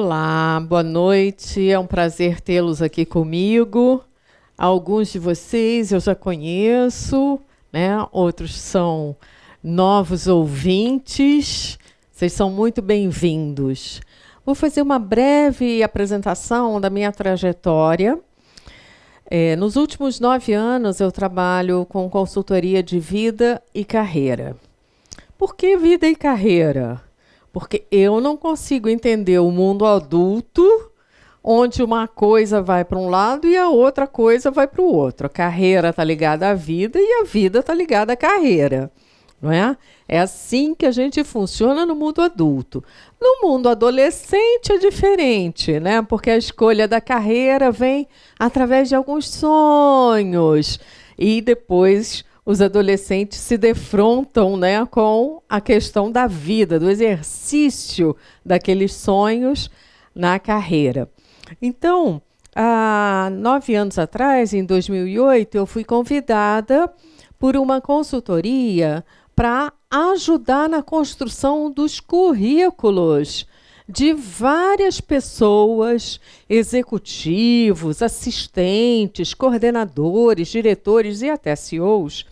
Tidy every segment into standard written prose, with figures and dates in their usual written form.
Olá, boa noite. É um prazer tê-los aqui comigo. Alguns de vocês eu já conheço, né? Outros são novos ouvintes. Vocês são muito bem-vindos. Vou fazer uma breve apresentação da minha trajetória. Nos últimos 9 anos, eu trabalho com consultoria de vida e carreira. Por que vida e carreira? Porque eu não consigo entender o mundo adulto, onde uma coisa vai para um lado e a outra coisa vai para o outro. A carreira está ligada à vida e a vida está ligada à carreira. Não é? É assim que a gente funciona no mundo adulto. No mundo adolescente é diferente, né? Porque a escolha da carreira vem através de alguns sonhos. E depois os adolescentes se defrontam, né, com a questão da vida, do exercício daqueles sonhos na carreira. Então, há 9 anos atrás, em 2008, eu fui convidada por uma consultoria para ajudar na construção dos currículos de várias pessoas, executivos, assistentes, coordenadores, diretores e até CEOs,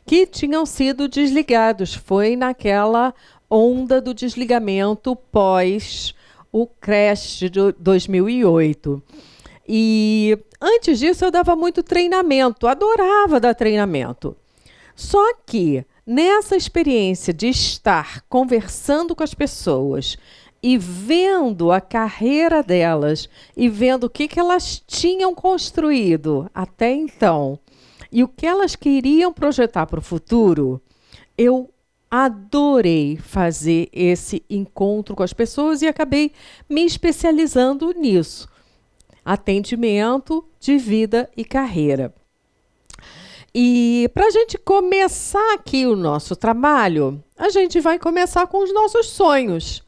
que tinham sido desligados. Foi naquela onda do desligamento pós o crash de 2008. E antes disso eu dava muito treinamento, adorava dar treinamento. Só que nessa experiência de estar conversando com as pessoas e vendo a carreira delas e vendo o que elas tinham construído até então e o que elas queriam projetar para o futuro, eu adorei fazer esse encontro com as pessoas e acabei me especializando nisso. Atendimento de vida e carreira. E para a gente começar aqui o nosso trabalho, a gente vai começar com os nossos sonhos.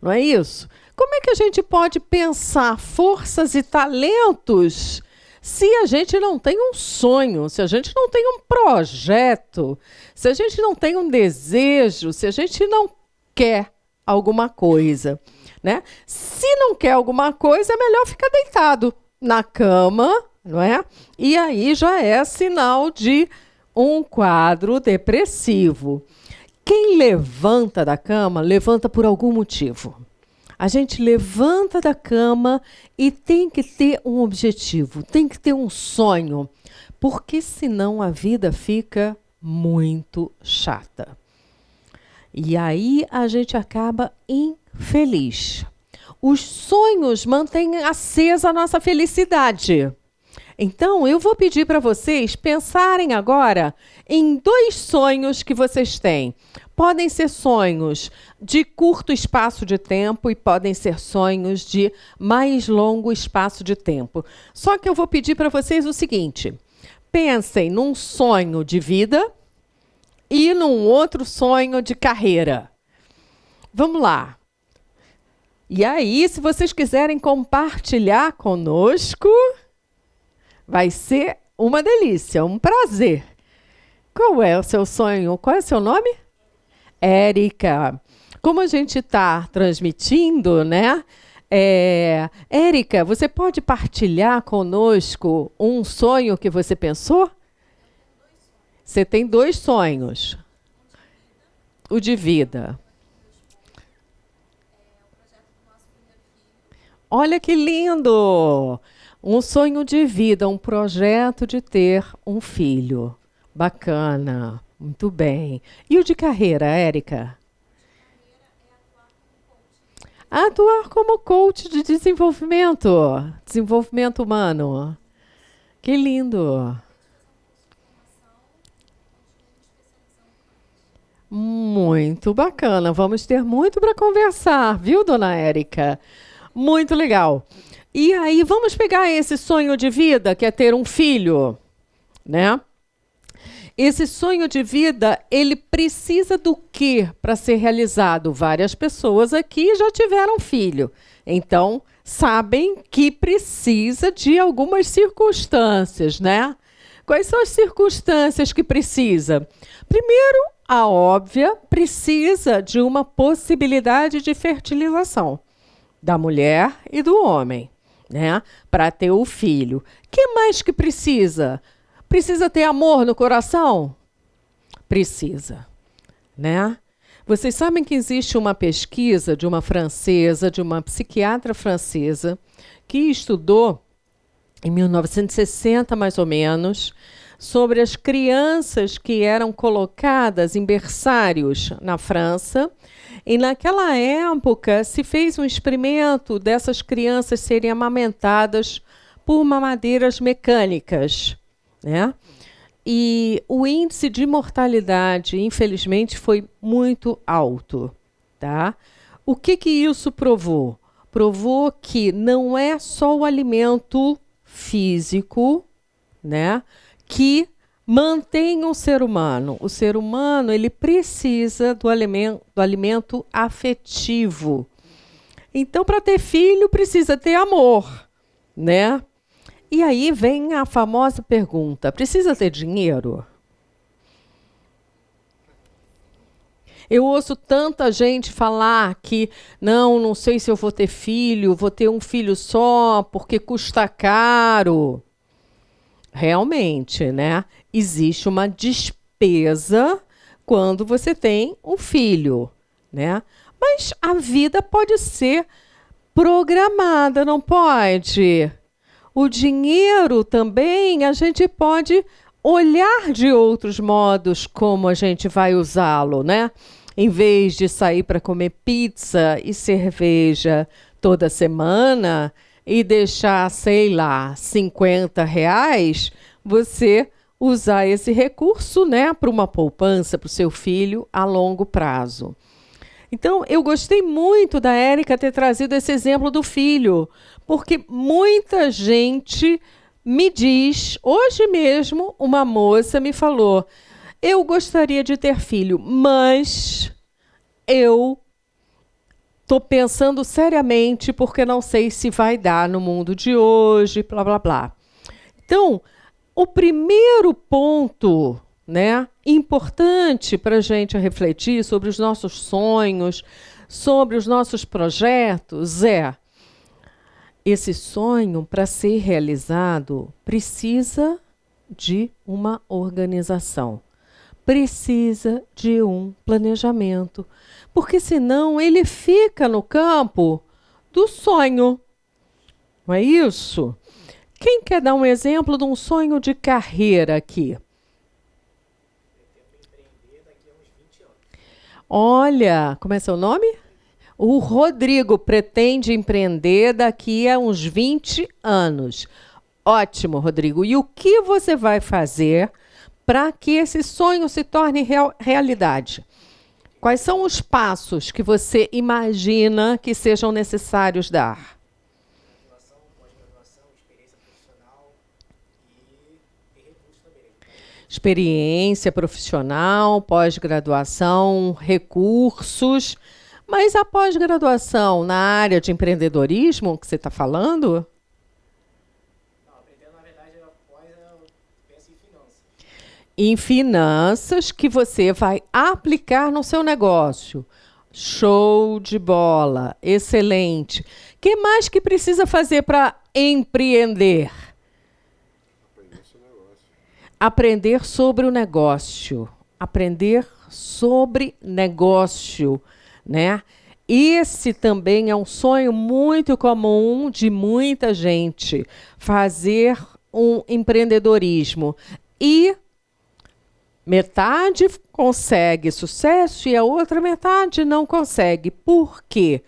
Não é isso? Como é que a gente pode pensar forças e talentos se a gente não tem um sonho, se a gente não tem um projeto, se a gente não tem um desejo, se a gente não quer alguma coisa, né? Se não quer alguma coisa, é melhor ficar deitado na cama, não é? E aí já é sinal de um quadro depressivo. Quem levanta da cama, levanta por algum motivo. A gente levanta da cama e tem que ter um objetivo, tem que ter um sonho, porque senão a vida fica muito chata. E aí a gente acaba infeliz. Os sonhos mantêm acesa a nossa felicidade. Então, eu vou pedir para vocês pensarem agora em 2 sonhos que vocês têm. Podem ser sonhos de curto espaço de tempo e podem ser sonhos de mais longo espaço de tempo. Só que eu vou pedir para vocês o seguinte: pensem num sonho de vida e num outro sonho de carreira. Vamos lá. E aí, se vocês quiserem compartilhar conosco, vai ser uma delícia, um prazer. Qual é o seu sonho? Qual é o seu nome? Érica. Como a gente está transmitindo, né? Érica, você pode partilhar conosco um sonho que você pensou? Você tem 2 sonhos. O de vida. Olha que lindo! Um sonho de vida, um projeto de ter um filho. Bacana, muito bem. E o de carreira, Érica? Atuar como coach de desenvolvimento humano. Que lindo! Muito bacana. Vamos ter muito para conversar, viu, dona Érica? Muito legal. E aí, vamos pegar esse sonho de vida, que é ter um filho, né? Esse sonho de vida, ele precisa do quê para ser realizado? Várias pessoas aqui já tiveram filho. Então, sabem que precisa de algumas circunstâncias, né? Quais são as circunstâncias que precisa? Primeiro, a óbvia, precisa de uma possibilidade de fertilização. da mulher e do homem, né? Para ter o filho. Que mais que precisa? Precisa ter amor no coração? Precisa, né? Vocês sabem que existe uma pesquisa de uma francesa, de uma psiquiatra francesa, que estudou, em 1960 mais ou menos, sobre as crianças que eram colocadas em berçários na França. E naquela época se fez um experimento dessas crianças serem amamentadas por mamadeiras mecânicas, né? E o índice de mortalidade, infelizmente, foi muito alto, tá? O que isso provou? Provou que não é só o alimento físico, né, que mantém o ser humano. O ser humano, ele precisa do alimento afetivo. Então, para ter filho, precisa ter amor, né? E aí vem a famosa pergunta: precisa ter dinheiro? Eu ouço tanta gente falar que não sei se eu vou ter filho, vou ter um filho só porque custa caro. Realmente, né? Existe uma despesa quando você tem um filho, né? Mas a vida pode ser programada, não pode? O dinheiro também, a gente pode olhar de outros modos como a gente vai usá-lo, né? Em vez de sair para comer pizza e cerveja toda semana e deixar, sei lá, R$ 50, você usar esse recurso, né, para uma poupança para o seu filho a longo prazo. Então, eu gostei muito da Érica ter trazido esse exemplo do filho, porque muita gente me diz, hoje mesmo, uma moça me falou: eu gostaria de ter filho, mas eu estou pensando seriamente porque não sei se vai dar no mundo de hoje, blá, blá, blá. Então, o primeiro ponto, né, importante para a gente refletir sobre os nossos sonhos, sobre os nossos projetos, é: esse sonho, para ser realizado, precisa de uma organização, precisa de um planejamento, porque senão ele fica no campo do sonho. Não é isso? Quem quer dar um exemplo de um sonho de carreira aqui? Olha, como é seu nome? O Rodrigo pretende empreender daqui a uns 20 anos. Ótimo, Rodrigo. E o que você vai fazer para que esse sonho se torne realidade? Quais são os passos que você imagina que sejam necessários dar? Pós-graduação, experiência profissional e recursos também. Experiência profissional, pós-graduação, recursos. Mas a pós-graduação na área de empreendedorismo que você está falando? Não, aprendendo, na verdade, após eu penso em finanças. Em finanças que você vai aplicar no seu negócio. Show de bola, excelente. O que mais que precisa fazer para empreender? Aprender sobre o negócio. Aprender sobre negócio, né? Esse também é um sonho muito comum de muita gente, fazer um empreendedorismo. E metade consegue sucesso e a outra metade não consegue. Por quê?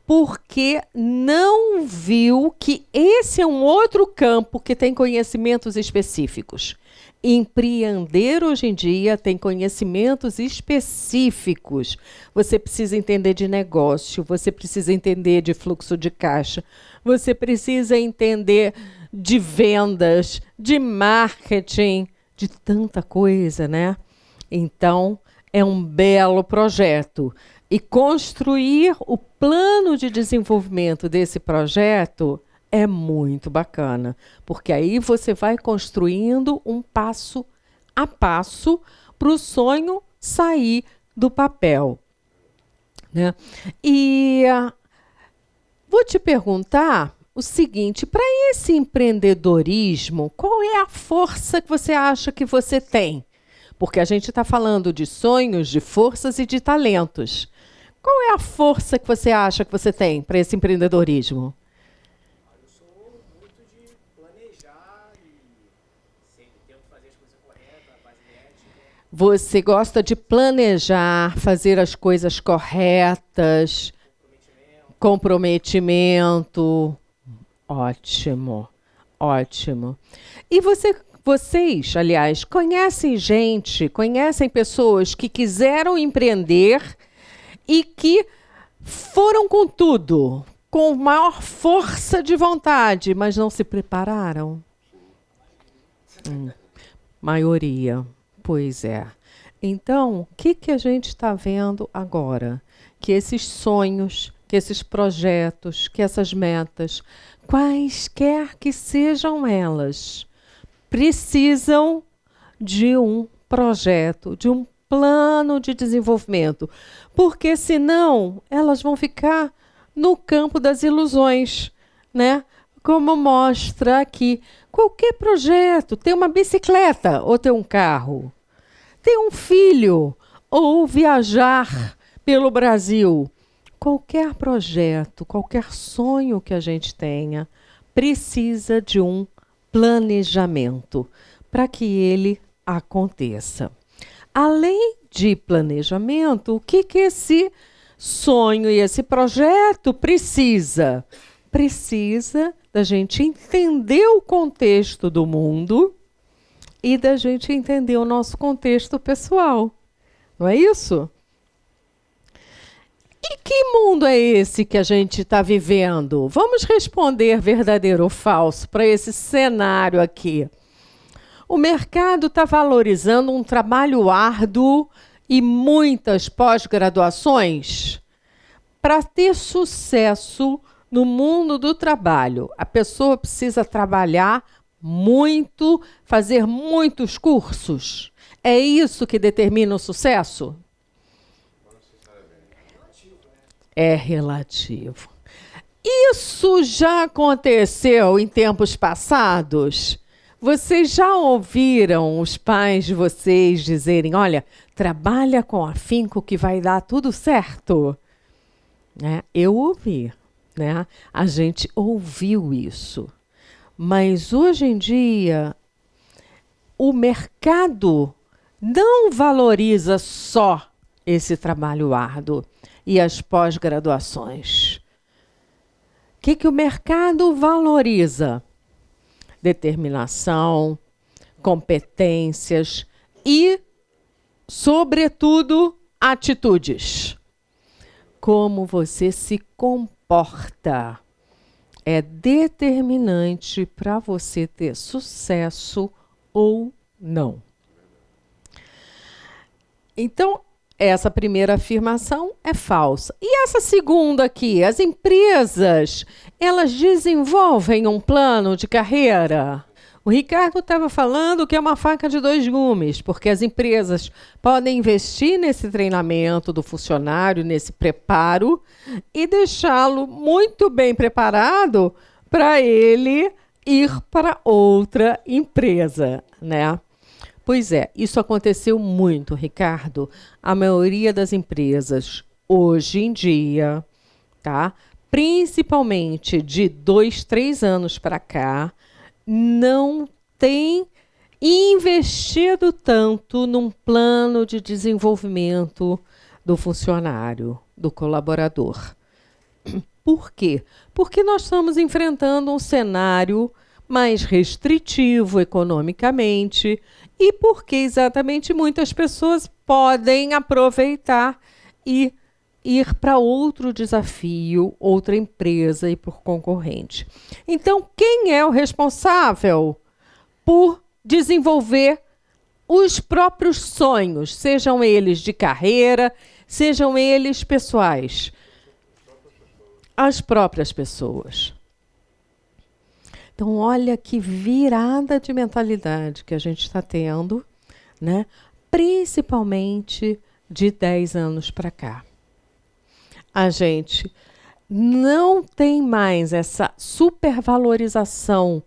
Porque não viu que esse é um outro campo que tem conhecimentos específicos. Empreender hoje em dia tem conhecimentos específicos. Você precisa entender de negócio, você precisa entender de fluxo de caixa, você precisa entender de vendas, de marketing, de tanta coisa, né? Então, é um belo projeto. E construir o plano de desenvolvimento desse projeto é muito bacana, porque aí você vai construindo um passo a passo para o sonho sair do papel, né? E Vou te perguntar o seguinte, para esse empreendedorismo, qual é a força que você acha que você tem? Porque a gente está falando de sonhos, de forças e de talentos. Qual é a força que você acha que você tem para esse empreendedorismo? Eu sou muito de planejar e sempre tento fazer as coisas corretas, a base ética, Você gosta de planejar, fazer as coisas corretas, comprometimento. Ótimo, ótimo. E vocês, aliás, conhecem pessoas que quiseram empreender e que foram com tudo, com maior força de vontade, mas não se prepararam? Maioria, pois é. Então, o que a gente está vendo agora? Que esses sonhos, que esses projetos, que essas metas, quaisquer que sejam elas, precisam de um projeto, de um plano de desenvolvimento, porque senão elas vão ficar no campo das ilusões, né? Como mostra aqui, qualquer projeto, ter uma bicicleta ou ter um carro, ter um filho ou viajar pelo Brasil, qualquer projeto, qualquer sonho que a gente tenha, precisa de um planejamento para que ele aconteça. Além de planejamento, o que esse sonho e esse projeto precisa? Precisa da gente entender o contexto do mundo e da gente entender o nosso contexto pessoal. Não é isso? E que mundo é esse que a gente está vivendo? Vamos responder verdadeiro ou falso para esse cenário aqui. O mercado está valorizando um trabalho árduo e muitas pós-graduações. Para ter sucesso no mundo do trabalho, a pessoa precisa trabalhar muito, fazer muitos cursos. É isso que determina o sucesso? É relativo. Isso já aconteceu em tempos passados? Vocês já ouviram os pais de vocês dizerem, olha, trabalha com afinco que vai dar tudo certo? Né? Eu ouvi, né? A gente ouviu isso. Mas hoje em dia, o mercado não valoriza só esse trabalho árduo e as pós-graduações. O que o mercado valoriza? Determinação, competências e, sobretudo, atitudes. Como você se comporta é determinante para você ter sucesso ou não. Então, essa primeira afirmação é falsa. E essa segunda aqui, as empresas, elas desenvolvem um plano de carreira? O Ricardo estava falando que é uma faca de dois gumes, porque as empresas podem investir nesse treinamento do funcionário, nesse preparo, e deixá-lo muito bem preparado para ele ir para outra empresa, né? Pois é, isso aconteceu muito, Ricardo. A maioria das empresas, hoje em dia, tá? Principalmente de 2, 3 anos para cá, não tem investido tanto num plano de desenvolvimento do funcionário, do colaborador. Por quê? Porque nós estamos enfrentando um cenário mais restritivo economicamente e porque exatamente muitas pessoas podem aproveitar e ir para outro desafio, outra empresa e por concorrente. Então, quem é o responsável por desenvolver os próprios sonhos, sejam eles de carreira, sejam eles pessoais? As próprias pessoas. Então, olha que virada de mentalidade que a gente está tendo, né? Principalmente de 10 anos para cá. A gente não tem mais essa supervalorização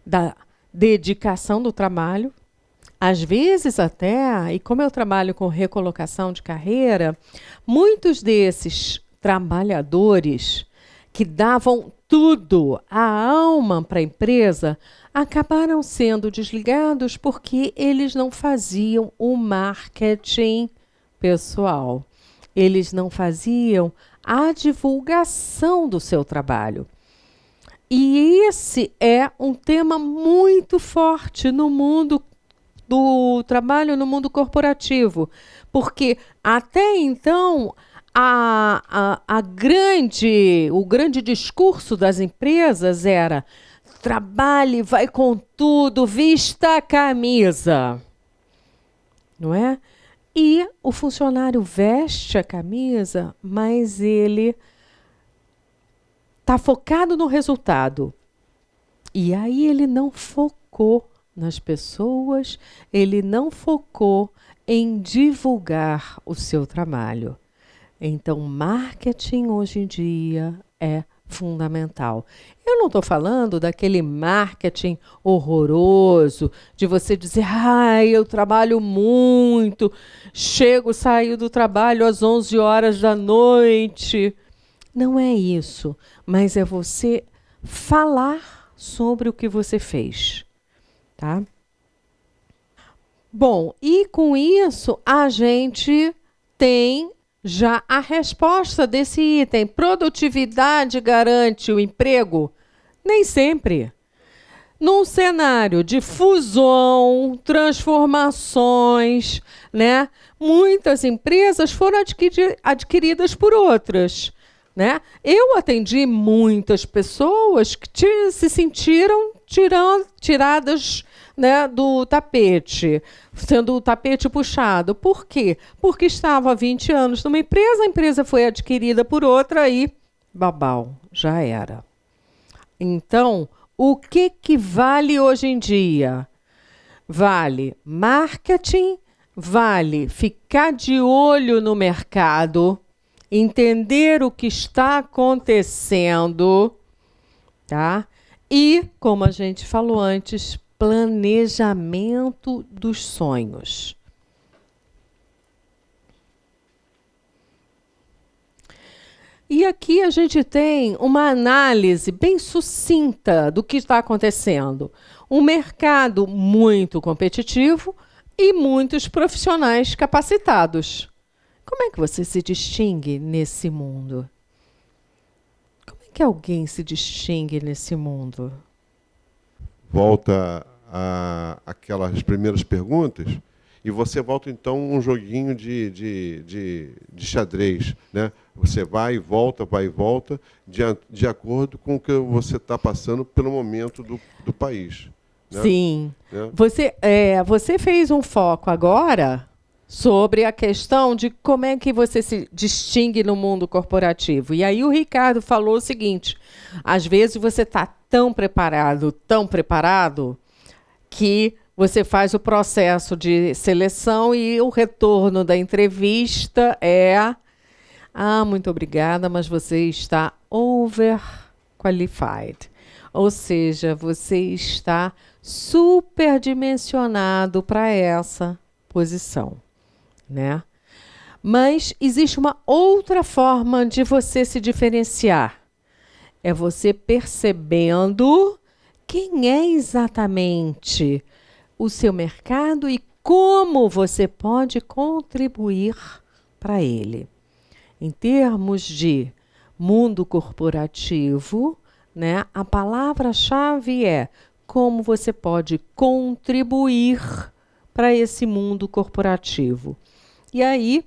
da dedicação do trabalho. Às vezes até, e como eu trabalho com recolocação de carreira, muitos desses trabalhadores que davam tudo, a alma para a empresa, acabaram sendo desligados porque eles não faziam o marketing pessoal. Eles não faziam a divulgação do seu trabalho. E esse é um tema muito forte no mundo do trabalho, no mundo corporativo, porque até então o grande discurso das empresas era: trabalhe, vai com tudo, vista a camisa, não é? E o funcionário veste a camisa, mas ele está focado no resultado. E aí ele não focou nas pessoas, ele não focou em divulgar o seu trabalho. Então, marketing hoje em dia é fundamental. Eu não estou falando daquele marketing horroroso, de você dizer: ai, eu trabalho muito, saio do trabalho às 11 horas da noite. Não é isso, mas é você falar sobre o que você fez, tá? Bom, e com isso a gente tem já a resposta desse item. Produtividade garante o emprego? Nem sempre. Num cenário de fusão, transformações, né? Muitas empresas foram adquiridas por outras, né? Eu atendi muitas pessoas que se sentiram tiradas, né, do tapete, sendo o tapete puxado. Por quê? Porque estava há 20 anos numa empresa, a empresa foi adquirida por outra e babau, já era. Então, o que vale hoje em dia? Vale marketing, vale ficar de olho no mercado, entender o que está acontecendo, tá? E, como a gente falou antes, planejamento dos sonhos. E aqui a gente tem uma análise bem sucinta do que está acontecendo. Um mercado muito competitivo e muitos profissionais capacitados. Como é que você se distingue nesse mundo? Como é que alguém se distingue nesse mundo? Volta aquelas primeiras perguntas e você volta, então, um joguinho de xadrez, né? Você vai e volta, de acordo com o que você está passando pelo momento do país. Né? Sim. Né? Você fez um foco agora sobre a questão de como é que você se distingue no mundo corporativo. E aí o Ricardo falou o seguinte: às vezes você está tão preparado, que você faz o processo de seleção e o retorno da entrevista é: ah, muito obrigada, mas você está overqualified. Ou seja, você está superdimensionado para essa posição, né? Mas existe uma outra forma de você se diferenciar. É você percebendo quem é exatamente o seu mercado e como você pode contribuir para ele. Em termos de mundo corporativo, né, a palavra-chave é como você pode contribuir para esse mundo corporativo. E aí,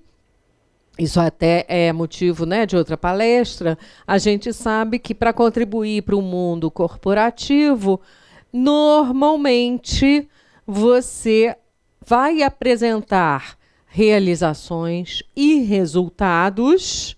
isso até é motivo, né, de outra palestra, a gente sabe que para contribuir para o mundo corporativo, normalmente você vai apresentar realizações e resultados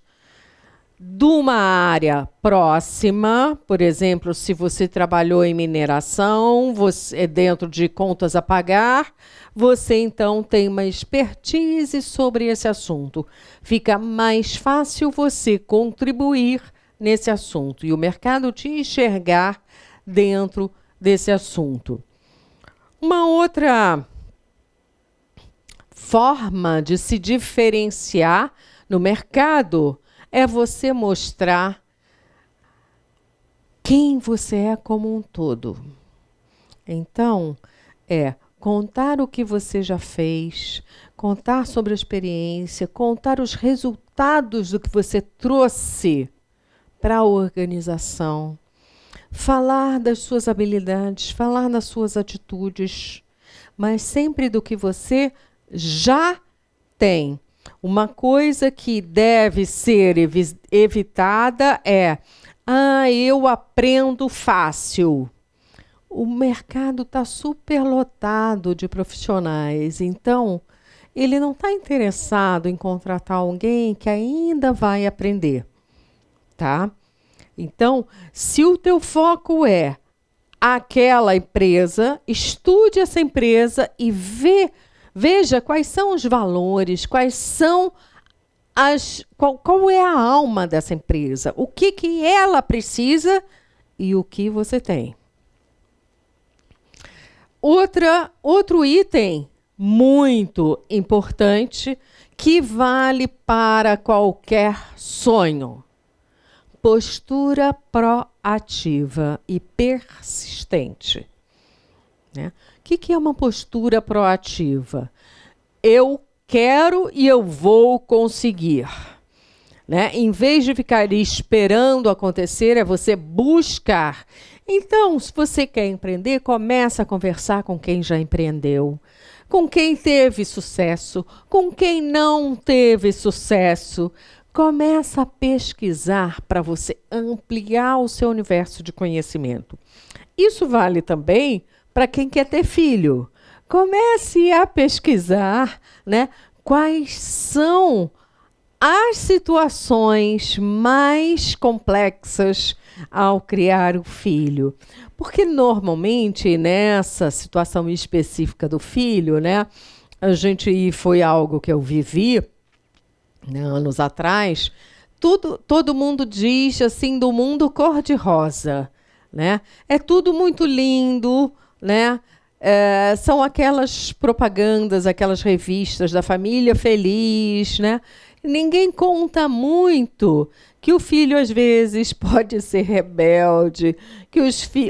de uma área próxima. Por exemplo, se você trabalhou em mineração, você dentro de contas a pagar, você então tem uma expertise sobre esse assunto. Fica mais fácil você contribuir nesse assunto e o mercado te enxergar dentro desse assunto. Uma outra forma de se diferenciar no mercado é você mostrar quem você é como um todo. Então, contar o que você já fez, contar sobre a experiência, contar os resultados do que você trouxe para a organização, falar das suas habilidades, falar das suas atitudes, mas sempre do que você já tem. Uma coisa que deve ser evitada é: eu aprendo fácil. O mercado está superlotado de profissionais, então ele não está interessado em contratar alguém que ainda vai aprender, tá? Então, se o teu foco é aquela empresa, estude essa empresa e veja quais são os valores, quais são qual é a alma dessa empresa, o que ela precisa e o que você tem. Outro item muito importante que vale para qualquer sonho: postura proativa e persistente. Né? O que é uma postura proativa? Eu quero e eu vou conseguir. Né? Em vez de ficar esperando acontecer, é você buscar. Então, se você quer empreender, começa a conversar com quem já empreendeu, com quem teve sucesso, com quem não teve sucesso. Começa a pesquisar para você ampliar o seu universo de conhecimento. Isso vale também para quem quer ter filho. Comece a pesquisar, né, quais são as situações mais complexas ao criar o filho. Porque normalmente nessa situação específica do filho, né, foi algo que eu vivi, né, anos atrás, todo mundo diz assim do mundo cor-de-rosa, né? É tudo muito lindo, né? São aquelas propagandas, aquelas revistas da família feliz, né? Ninguém conta muito que o filho às vezes pode ser rebelde, que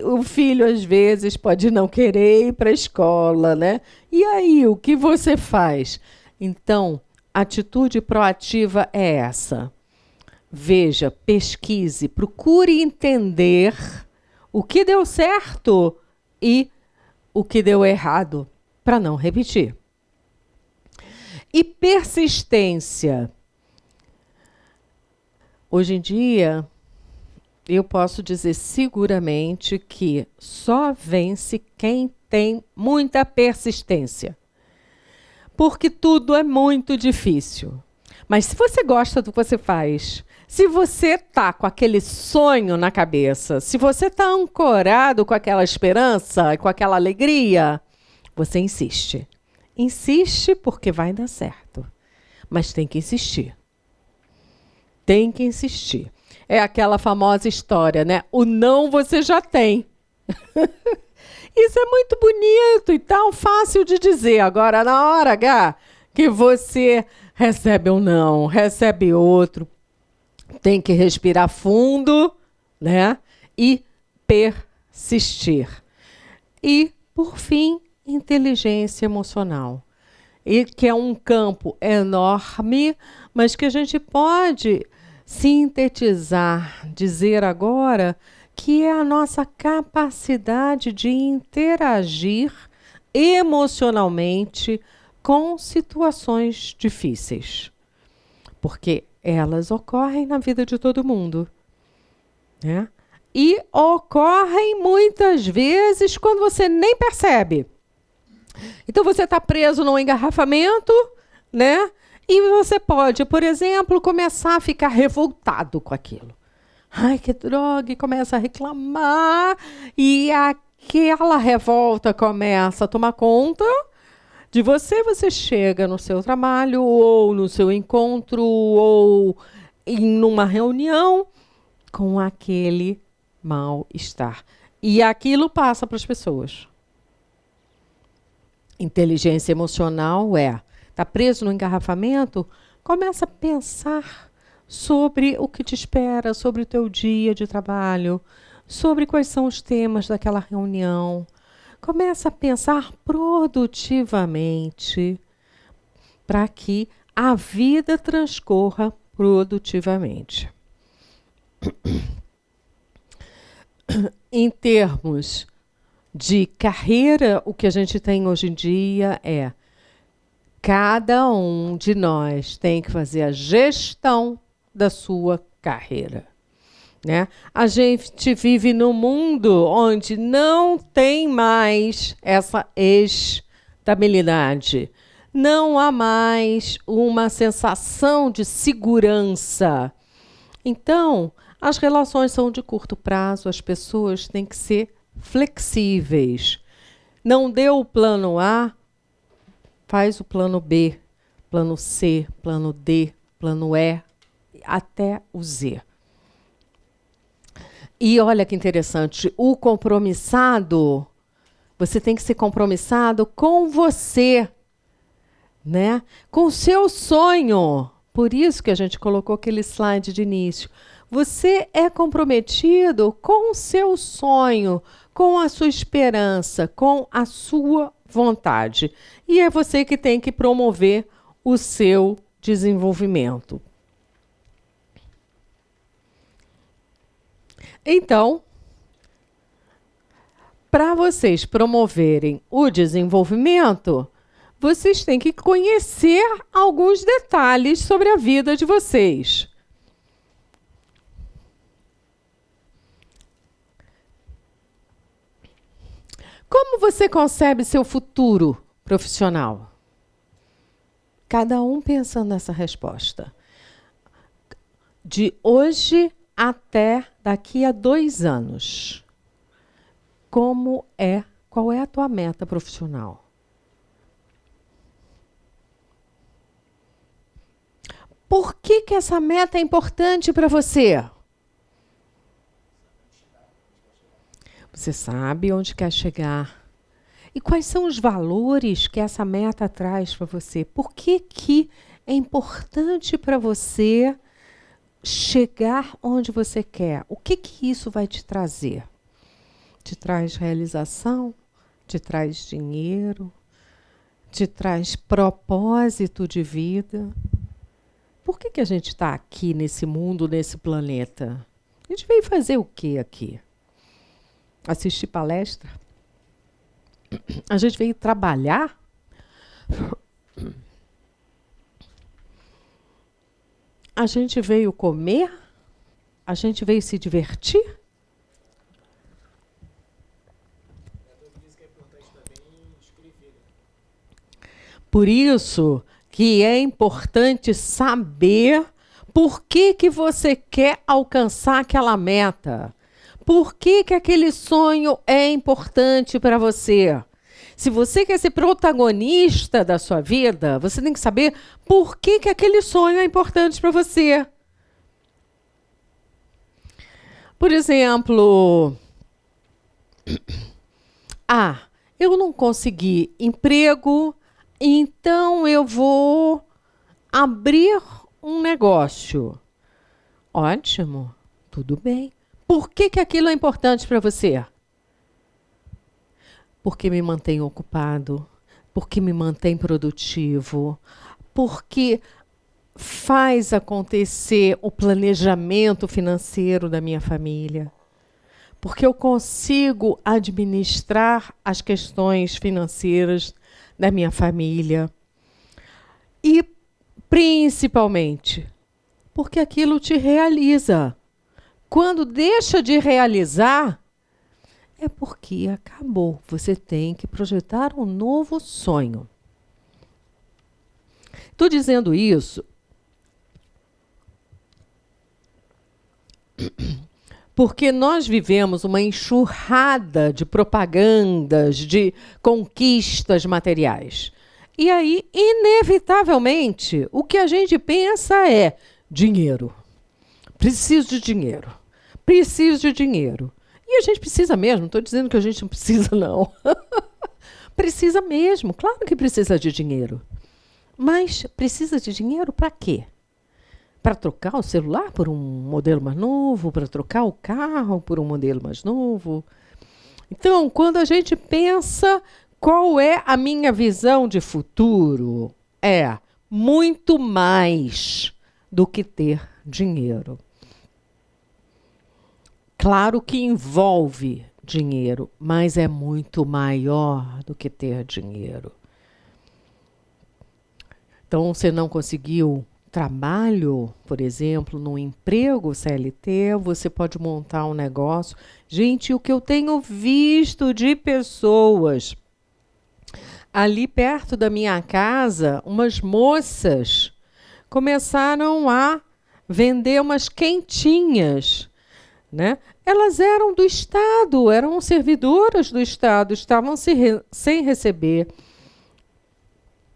o filho às vezes pode não querer ir para a escola, né? E aí, o que você faz? Então, atitude proativa é essa. Veja, pesquise, procure entender o que deu certo e o que deu errado, para não repetir. E persistência. Hoje em dia, eu posso dizer seguramente que só vence quem tem muita persistência. Porque tudo é muito difícil. Mas se você gosta do que você faz, se você está com aquele sonho na cabeça, se você está ancorado com aquela esperança, com aquela alegria, você insiste. Insiste porque vai dar certo. Mas tem que insistir. Tem que insistir. É aquela famosa história, né? O não você já tem. Isso é muito bonito e tão fácil de dizer. Agora, na hora H, que você recebe um não, recebe outro, tem que respirar fundo, né? E persistir. E, por fim, inteligência emocional. E que é um campo enorme, mas que a gente pode sintetizar, dizer agora que é a nossa capacidade de interagir emocionalmente com situações difíceis. Porque elas ocorrem na vida de todo mundo, né? E ocorrem muitas vezes quando você nem percebe. Então você está preso num engarrafamento, né? E você pode, por exemplo, começar a ficar revoltado com aquilo. Ai, que droga, e começa a reclamar, e aquela revolta começa a tomar conta de você. Você chega no seu trabalho, ou no seu encontro, ou em uma reunião, com aquele mal-estar. E aquilo passa para as pessoas. Inteligência emocional está preso no engarrafamento? Começa a pensar sobre o que te espera, sobre o teu dia de trabalho, sobre quais são os temas daquela reunião. Começa a pensar produtivamente para que a vida transcorra produtivamente. Em termos de carreira, o que a gente tem hoje em dia cada um de nós tem que fazer a gestão da sua carreira. Né? A gente vive num mundo onde não tem mais essa estabilidade. Não há mais uma sensação de segurança. Então, as relações são de curto prazo, as pessoas têm que ser flexíveis. Não deu o plano A, faz o plano B, plano C, plano D, plano E, até o Z. E olha que interessante, o compromissado, você tem que ser compromissado com você, né? Com o seu sonho. Por isso que a gente colocou aquele slide de início. Você é comprometido com o seu sonho, com a sua esperança, com a sua vontade. E é você que tem que promover o seu desenvolvimento. Então, para vocês promoverem o desenvolvimento, vocês têm que conhecer alguns detalhes sobre a vida de vocês. Como você concebe seu futuro profissional? Cada um pensando nessa resposta. De hoje até daqui a 2 anos. Qual é a tua meta profissional? Por que essa meta é importante para você? Você sabe onde quer chegar. E quais são os valores que essa meta traz para você? Por que é importante para você chegar onde você quer? O que isso vai te trazer? Te traz realização? Te traz dinheiro? Te traz propósito de vida? Por que a gente está aqui nesse mundo, nesse planeta? A gente veio fazer o quê aqui? Assistir palestra? A gente veio trabalhar? A gente veio comer? A gente veio se divertir? Por isso que é importante saber por que você quer alcançar aquela meta. Por que aquele sonho é importante para você? Se você quer ser protagonista da sua vida, você tem que saber por que aquele sonho é importante para você. Por exemplo, eu não consegui emprego, então eu vou abrir um negócio. Ótimo, tudo bem. Por que aquilo é importante para você? Porque me mantém ocupado, porque me mantém produtivo, porque faz acontecer o planejamento financeiro da minha família, porque eu consigo administrar as questões financeiras da minha família e, principalmente, porque aquilo te realiza. Quando deixa de realizar, é porque acabou. Você tem que projetar um novo sonho. Estou dizendo isso porque nós vivemos uma enxurrada de propagandas, de conquistas materiais. E aí, inevitavelmente, o que a gente pensa é dinheiro. Preciso de dinheiro. preciso de dinheiro. E a gente precisa mesmo, não estou dizendo que a gente não precisa, não. Precisa mesmo, claro que precisa de dinheiro. Mas precisa de dinheiro para quê? Para trocar o celular por um modelo mais novo, para trocar o carro por um modelo mais novo. Então, quando a gente pensa qual é a minha visão de futuro, é muito mais do que ter dinheiro. Claro que envolve dinheiro, mas é muito maior do que ter dinheiro. Então, você não conseguiu trabalho, por exemplo, num emprego CLT, você pode montar um negócio. Gente, o que eu tenho visto de pessoas ali perto da minha casa, umas moças começaram a vender umas quentinhas, né? Elas eram do Estado, eram servidoras do Estado, estavam sem receber.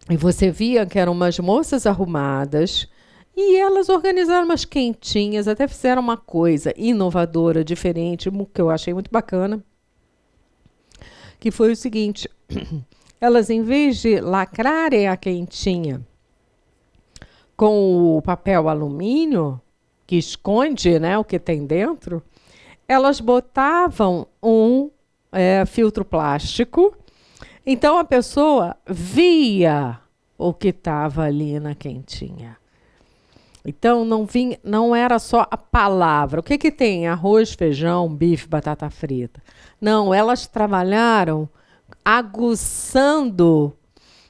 E você via que eram umas moças arrumadas e elas organizaram umas quentinhas, até fizeram uma coisa inovadora, diferente, que eu achei muito bacana, que foi o seguinte: elas, em vez de lacrarem a quentinha com o papel alumínio, que esconde, né, o que tem dentro, elas botavam um filtro plástico. Então, a pessoa via o que estava ali na quentinha. Então, não era só a palavra. O que tem? Arroz, feijão, bife, batata frita. Não, elas trabalharam aguçando,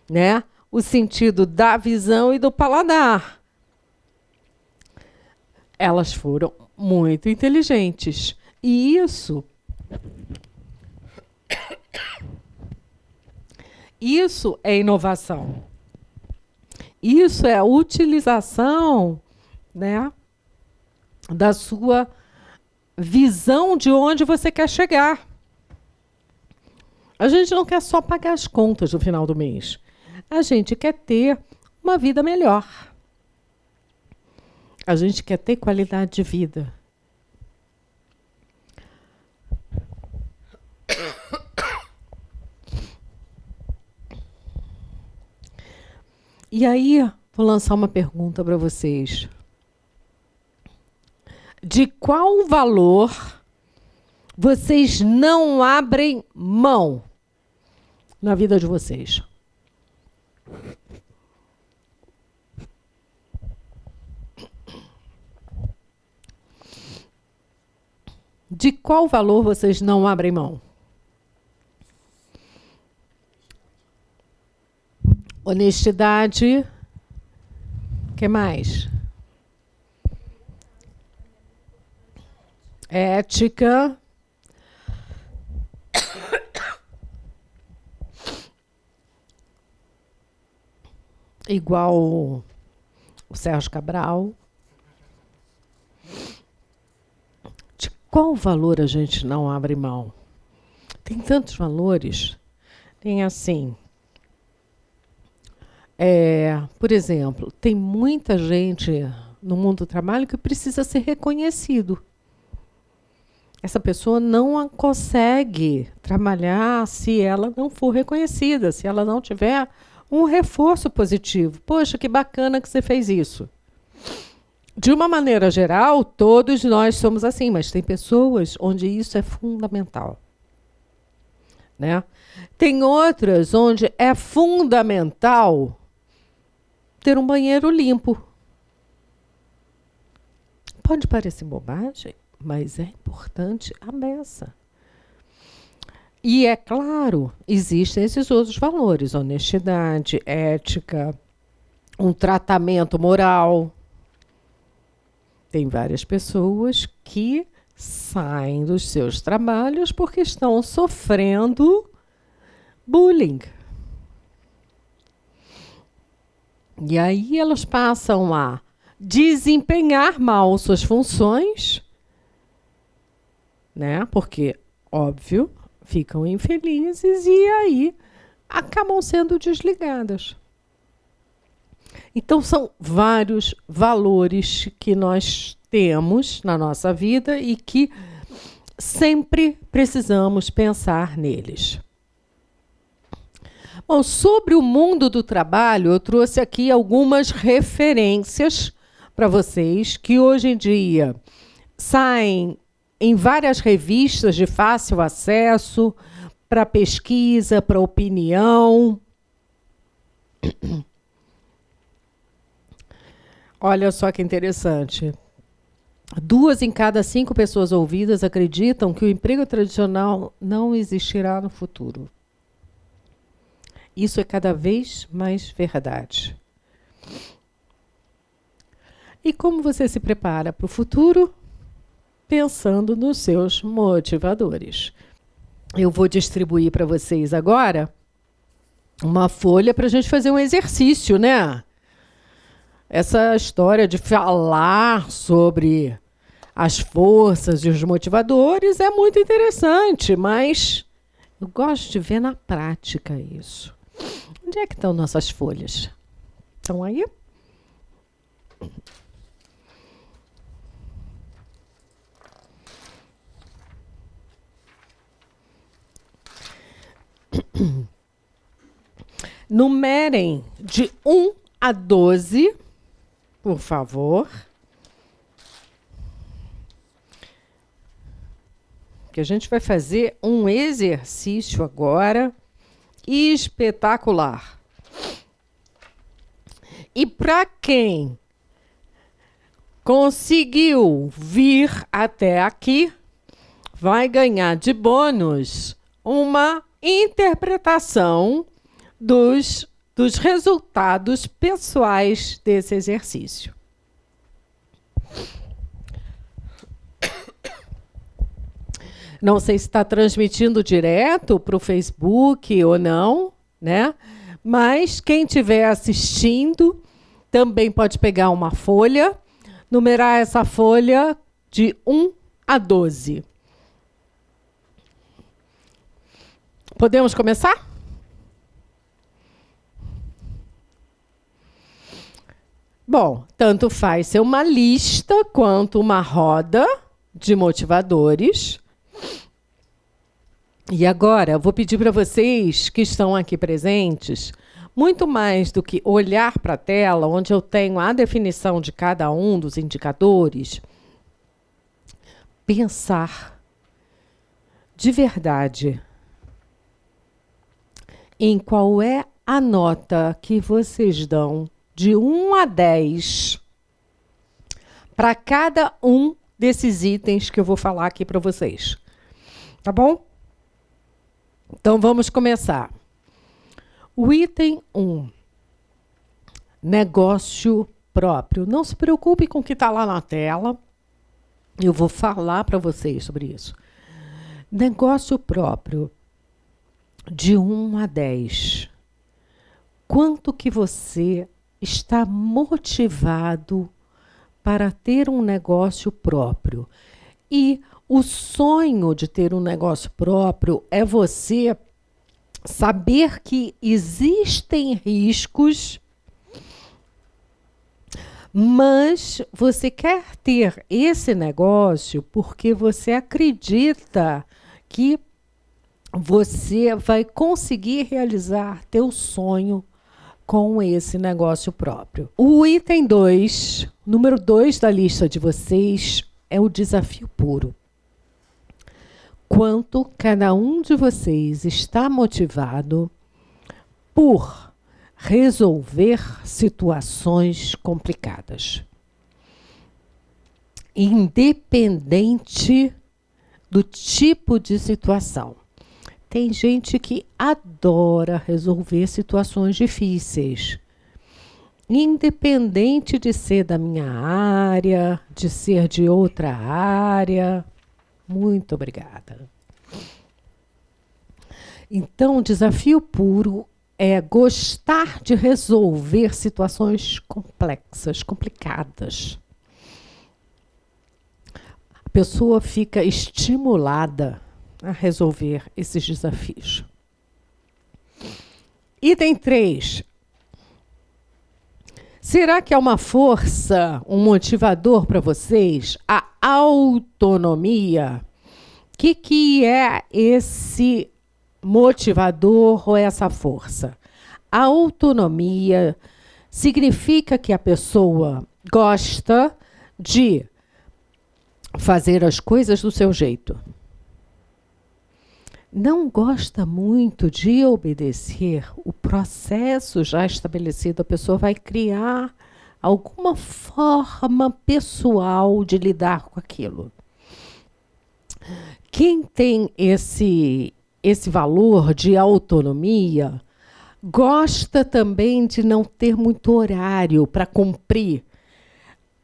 né, o sentido da visão e do paladar. Elas foram muito inteligentes. E isso é inovação. Isso é a utilização, né, da sua visão de onde você quer chegar. A gente não quer só pagar as contas no final do mês. A gente quer ter uma vida melhor. A gente quer ter qualidade de vida. E aí, vou lançar uma pergunta para vocês. De qual valor vocês não abrem mão na vida de vocês? De qual valor vocês não abrem mão? Honestidade. O que mais? Ética. Igual o Sérgio Cabral. De qual valor a gente não abre mão? Tem tantos valores. Tem assim... por exemplo, tem muita gente no mundo do trabalho que precisa ser reconhecido. Essa pessoa não consegue trabalhar se ela não for reconhecida, se ela não tiver um reforço positivo. Poxa, que bacana que você fez isso. De uma maneira geral, todos nós somos assim, mas tem pessoas onde isso é fundamental, né? Tem outras onde é fundamental ter um banheiro limpo. Pode parecer bobagem, mas é importante a beça. E, é claro, existem esses outros valores: honestidade, ética, um tratamento moral. Tem várias pessoas que saem dos seus trabalhos porque estão sofrendo bullying. E aí elas passam a desempenhar mal suas funções, né? Porque, óbvio, ficam infelizes e aí acabam sendo desligadas. Então, são vários valores que nós temos na nossa vida e que sempre precisamos pensar neles. Bom, sobre o mundo do trabalho, eu trouxe aqui algumas referências para vocês que hoje em dia saem em várias revistas de fácil acesso, para pesquisa, para opinião. Olha só que interessante. 2 em cada 5 pessoas ouvidas acreditam que o emprego tradicional não existirá no futuro. Isso é cada vez mais verdade. E como você se prepara para o futuro? Pensando nos seus motivadores. Eu vou distribuir para vocês agora uma folha para a gente fazer um exercício, né? Essa história de falar sobre as forças e os motivadores é muito interessante, mas eu gosto de ver na prática isso. Onde é que estão nossas folhas? Estão aí? Numerem de 1 a 12, por favor. Que a gente vai fazer um exercício agora espetacular. E para quem conseguiu vir até aqui, vai ganhar de bônus uma interpretação dos resultados pessoais desse exercício. Não sei se está transmitindo direto para o Facebook ou não, né? Mas quem estiver assistindo também pode pegar uma folha, numerar essa folha de 1 a 12. Podemos começar? Bom, tanto faz ser uma lista quanto uma roda de motivadores. E agora, eu vou pedir para vocês que estão aqui presentes, muito mais do que olhar para a tela, onde eu tenho a definição de cada um dos indicadores, pensar de verdade em qual é a nota que vocês dão de 1 a 10 para cada um desses itens que eu vou falar aqui para vocês. Tá bom? Então, vamos começar. O item 1. Negócio próprio. Não se preocupe com o que está lá na tela. Eu vou falar para vocês sobre isso. Negócio próprio. De 1 a 10. Quanto que você está motivado para ter um negócio próprio? E o sonho de ter um negócio próprio é você saber que existem riscos, mas você quer ter esse negócio porque você acredita que você vai conseguir realizar teu sonho com esse negócio próprio. O item 2, número 2 da lista de vocês, é o desafio puro. Quanto cada um de vocês está motivado por resolver situações complicadas. Independente do tipo de situação. Tem gente que adora resolver situações difíceis. Independente de ser da minha área, de ser de outra área. Muito obrigada. Então, o desafio puro é gostar de resolver situações complexas, complicadas. A pessoa fica estimulada a resolver esses desafios. Item 3. Será que é uma força, um motivador para vocês? A autonomia? O que é esse motivador ou essa força? A autonomia significa que a pessoa gosta de fazer as coisas do seu jeito. Não gosta muito de obedecer o processo já estabelecido. A pessoa vai criar alguma forma pessoal de lidar com aquilo. Quem tem esse valor de autonomia gosta também de não ter muito horário para cumprir.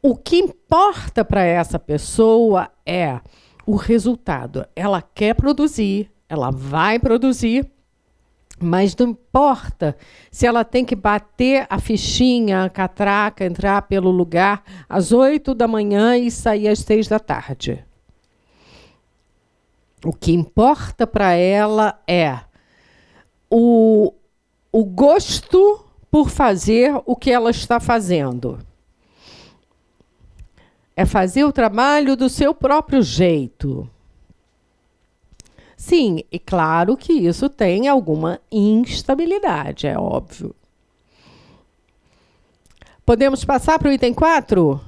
O que importa para essa pessoa é o resultado. Ela quer produzir, ela vai produzir, mas não importa se ela tem que bater a fichinha, a catraca, entrar pelo lugar às 8 da manhã e sair às 6 da tarde. O que importa para ela é o gosto por fazer o que ela está fazendo. É fazer o trabalho do seu próprio jeito. Sim, e claro que isso tem alguma instabilidade, é óbvio. Podemos passar para o item 4?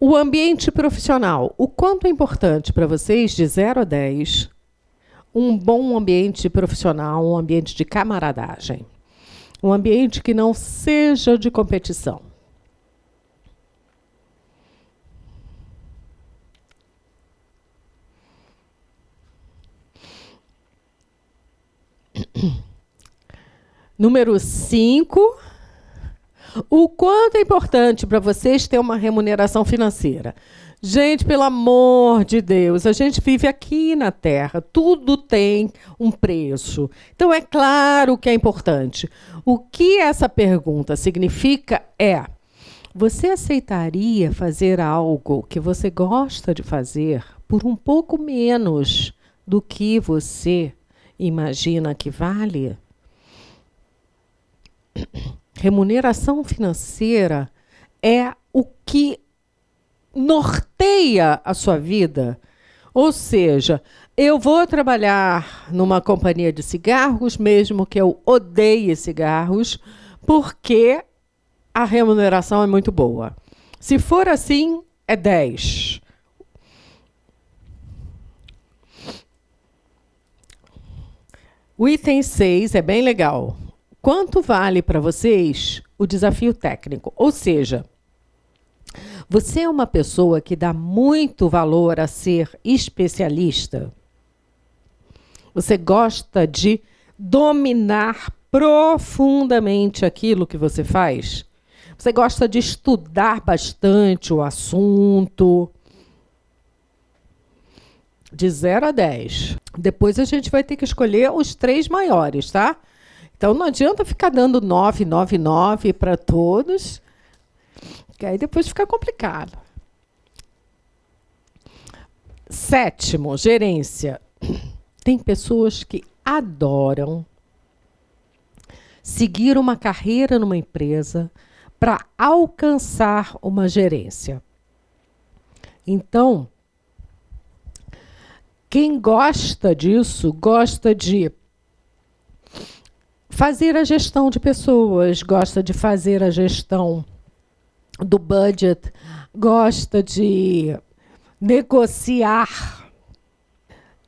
O ambiente profissional. O quanto é importante para vocês, de 0 a 10, um bom ambiente profissional, um ambiente de camaradagem? Um ambiente que não seja de competição. Número 5. O quanto é importante para vocês ter uma remuneração financeira? Gente, pelo amor de Deus, a gente vive aqui na Terra, tudo tem um preço. Então, é claro que é importante. O que essa pergunta significa é: você aceitaria fazer algo que você gosta de fazer por um pouco menos do que você imagina que vale? Remuneração financeira é o que norteia a sua vida. Ou seja, eu vou trabalhar numa companhia de cigarros, mesmo que eu odeie cigarros, porque a remuneração é muito boa. Se for assim, é 10. O item 6 é bem legal. Quanto vale para vocês o desafio técnico? Ou seja, você é uma pessoa que dá muito valor a ser especialista? Você gosta de dominar profundamente aquilo que você faz? Você gosta de estudar bastante o assunto? De 0 a 10. Depois a gente vai ter que escolher os 3 maiores, tá? Então, não adianta ficar dando 9, 9, 9 para todos, que aí depois fica complicado. 7º, gerência. Tem pessoas que adoram seguir uma carreira numa empresa para alcançar uma gerência. Então, quem gosta disso, gosta de fazer a gestão de pessoas, gosta de fazer a gestão do budget, gosta de negociar.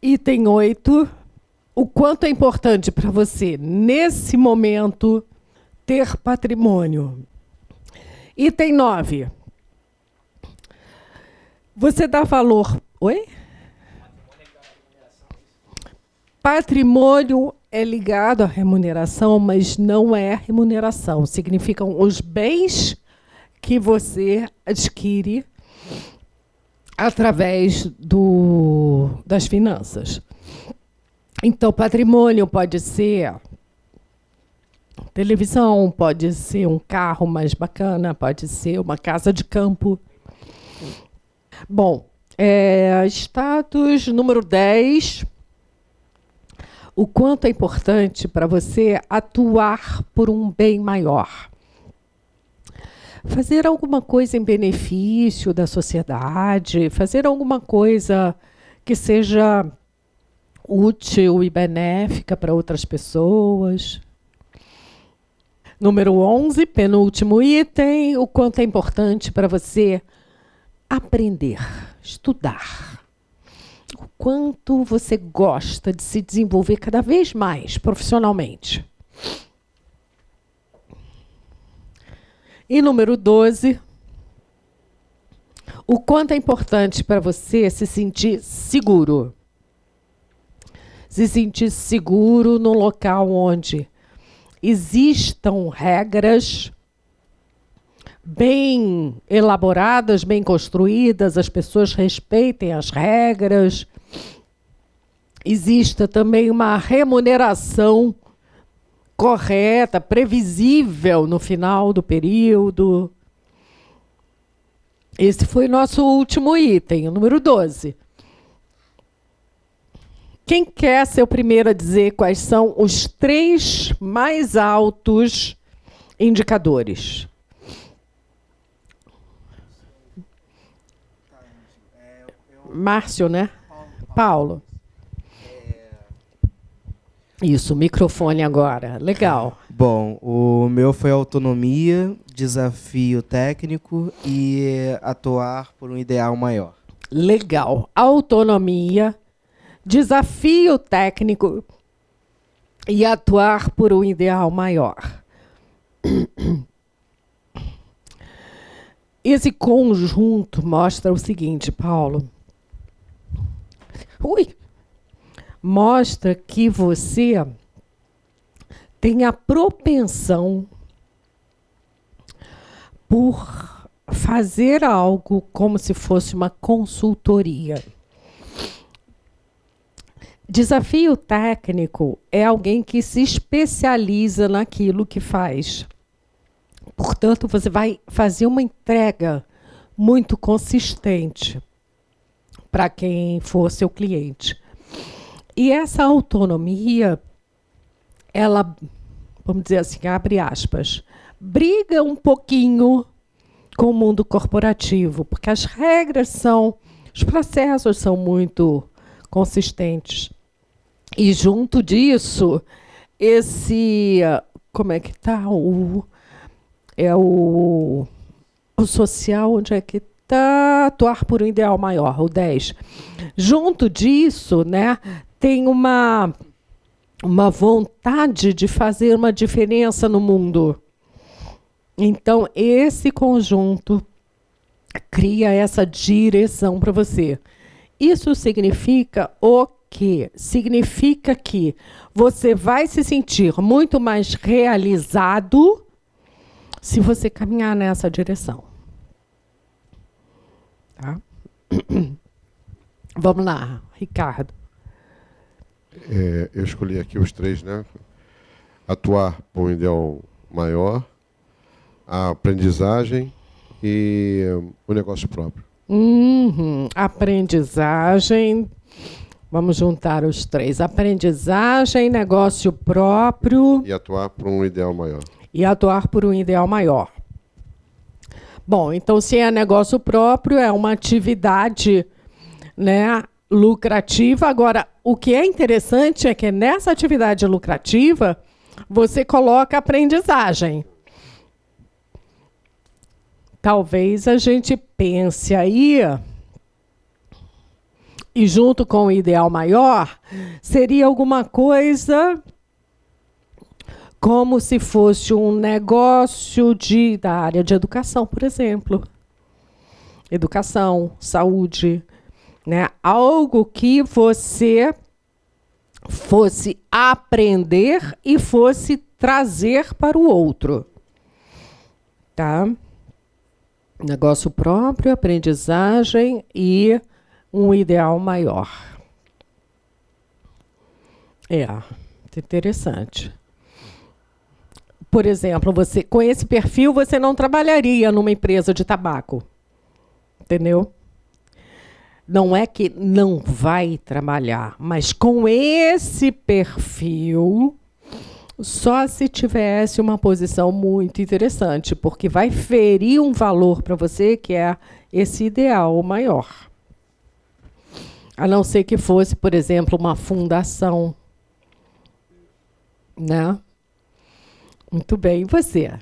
Item 8. O quanto é importante para você, nesse momento, ter patrimônio. Item 9. Você dá valor... Oi? Patrimônio é ligado à remuneração, mas não é remuneração. Significam os bens que você adquire através das finanças. Então, patrimônio pode ser televisão, pode ser um carro mais bacana, pode ser uma casa de campo. Bom, status número 10... O quanto é importante para você atuar por um bem maior. fazer alguma coisa em benefício da sociedade, fazer alguma coisa que seja útil e benéfica para outras pessoas. Número 11, penúltimo item, o quanto é importante para você aprender, estudar. O quanto você gosta de se desenvolver cada vez mais profissionalmente. E número 12, o quanto é importante para você se sentir seguro. Se sentir seguro num local onde existam regras bem elaboradas, bem construídas, as pessoas respeitem as regras. Exista também uma remuneração correta, previsível no final do período. Esse foi nosso último item, o número 12. Quem quer ser o primeiro a dizer quais são os 3 mais altos indicadores? Márcio, né? Paulo. Isso, microfone agora. Legal. Bom, o meu foi autonomia, desafio técnico e atuar por um ideal maior. Legal. Autonomia, desafio técnico e atuar por um ideal maior. Esse conjunto mostra o seguinte, Paulo. Mostra que você tem a propensão por fazer algo como se fosse uma consultoria. Desafio técnico é alguém que se especializa naquilo que faz. Portanto, você vai fazer uma entrega muito consistente para quem for seu cliente. E essa autonomia, ela, vamos dizer assim, abre aspas, briga um pouquinho com o mundo corporativo, porque as regras os processos são muito consistentes. E junto disso, como é que está o social, onde é que está? Atuar por um ideal maior, o 10. Junto disso, né, tem uma vontade de fazer uma diferença no mundo. Então, esse conjunto cria essa direção para você. Isso significa o quê? Significa que você vai se sentir muito mais realizado se você caminhar nessa direção. Tá? Vamos lá, Ricardo. Eu escolhi aqui os 3, né? Atuar por um ideal maior, a aprendizagem e o negócio próprio. Aprendizagem. Vamos juntar os 3. Aprendizagem, negócio próprio. E atuar por um ideal maior. E atuar por um ideal maior. Bom, então, se é negócio próprio, é uma atividade, né, lucrativa. Agora, o que é interessante é que nessa atividade lucrativa, você coloca aprendizagem. Talvez a gente pense aí, e junto com o ideal maior, seria alguma coisa como se fosse um negócio da área de educação, por exemplo. Educação, saúde, né? Algo que você fosse aprender e fosse trazer para o outro. Tá? Negócio próprio, aprendizagem e um ideal maior. Interessante. Por exemplo, você, com esse perfil, você não trabalharia numa empresa de tabaco. Entendeu? Não é que não vai trabalhar, mas com esse perfil, Só se tivesse uma posição muito interessante, porque vai ferir um valor para você que é esse ideal maior. A não ser que fosse, por exemplo, uma fundação, né? Muito bem, e você?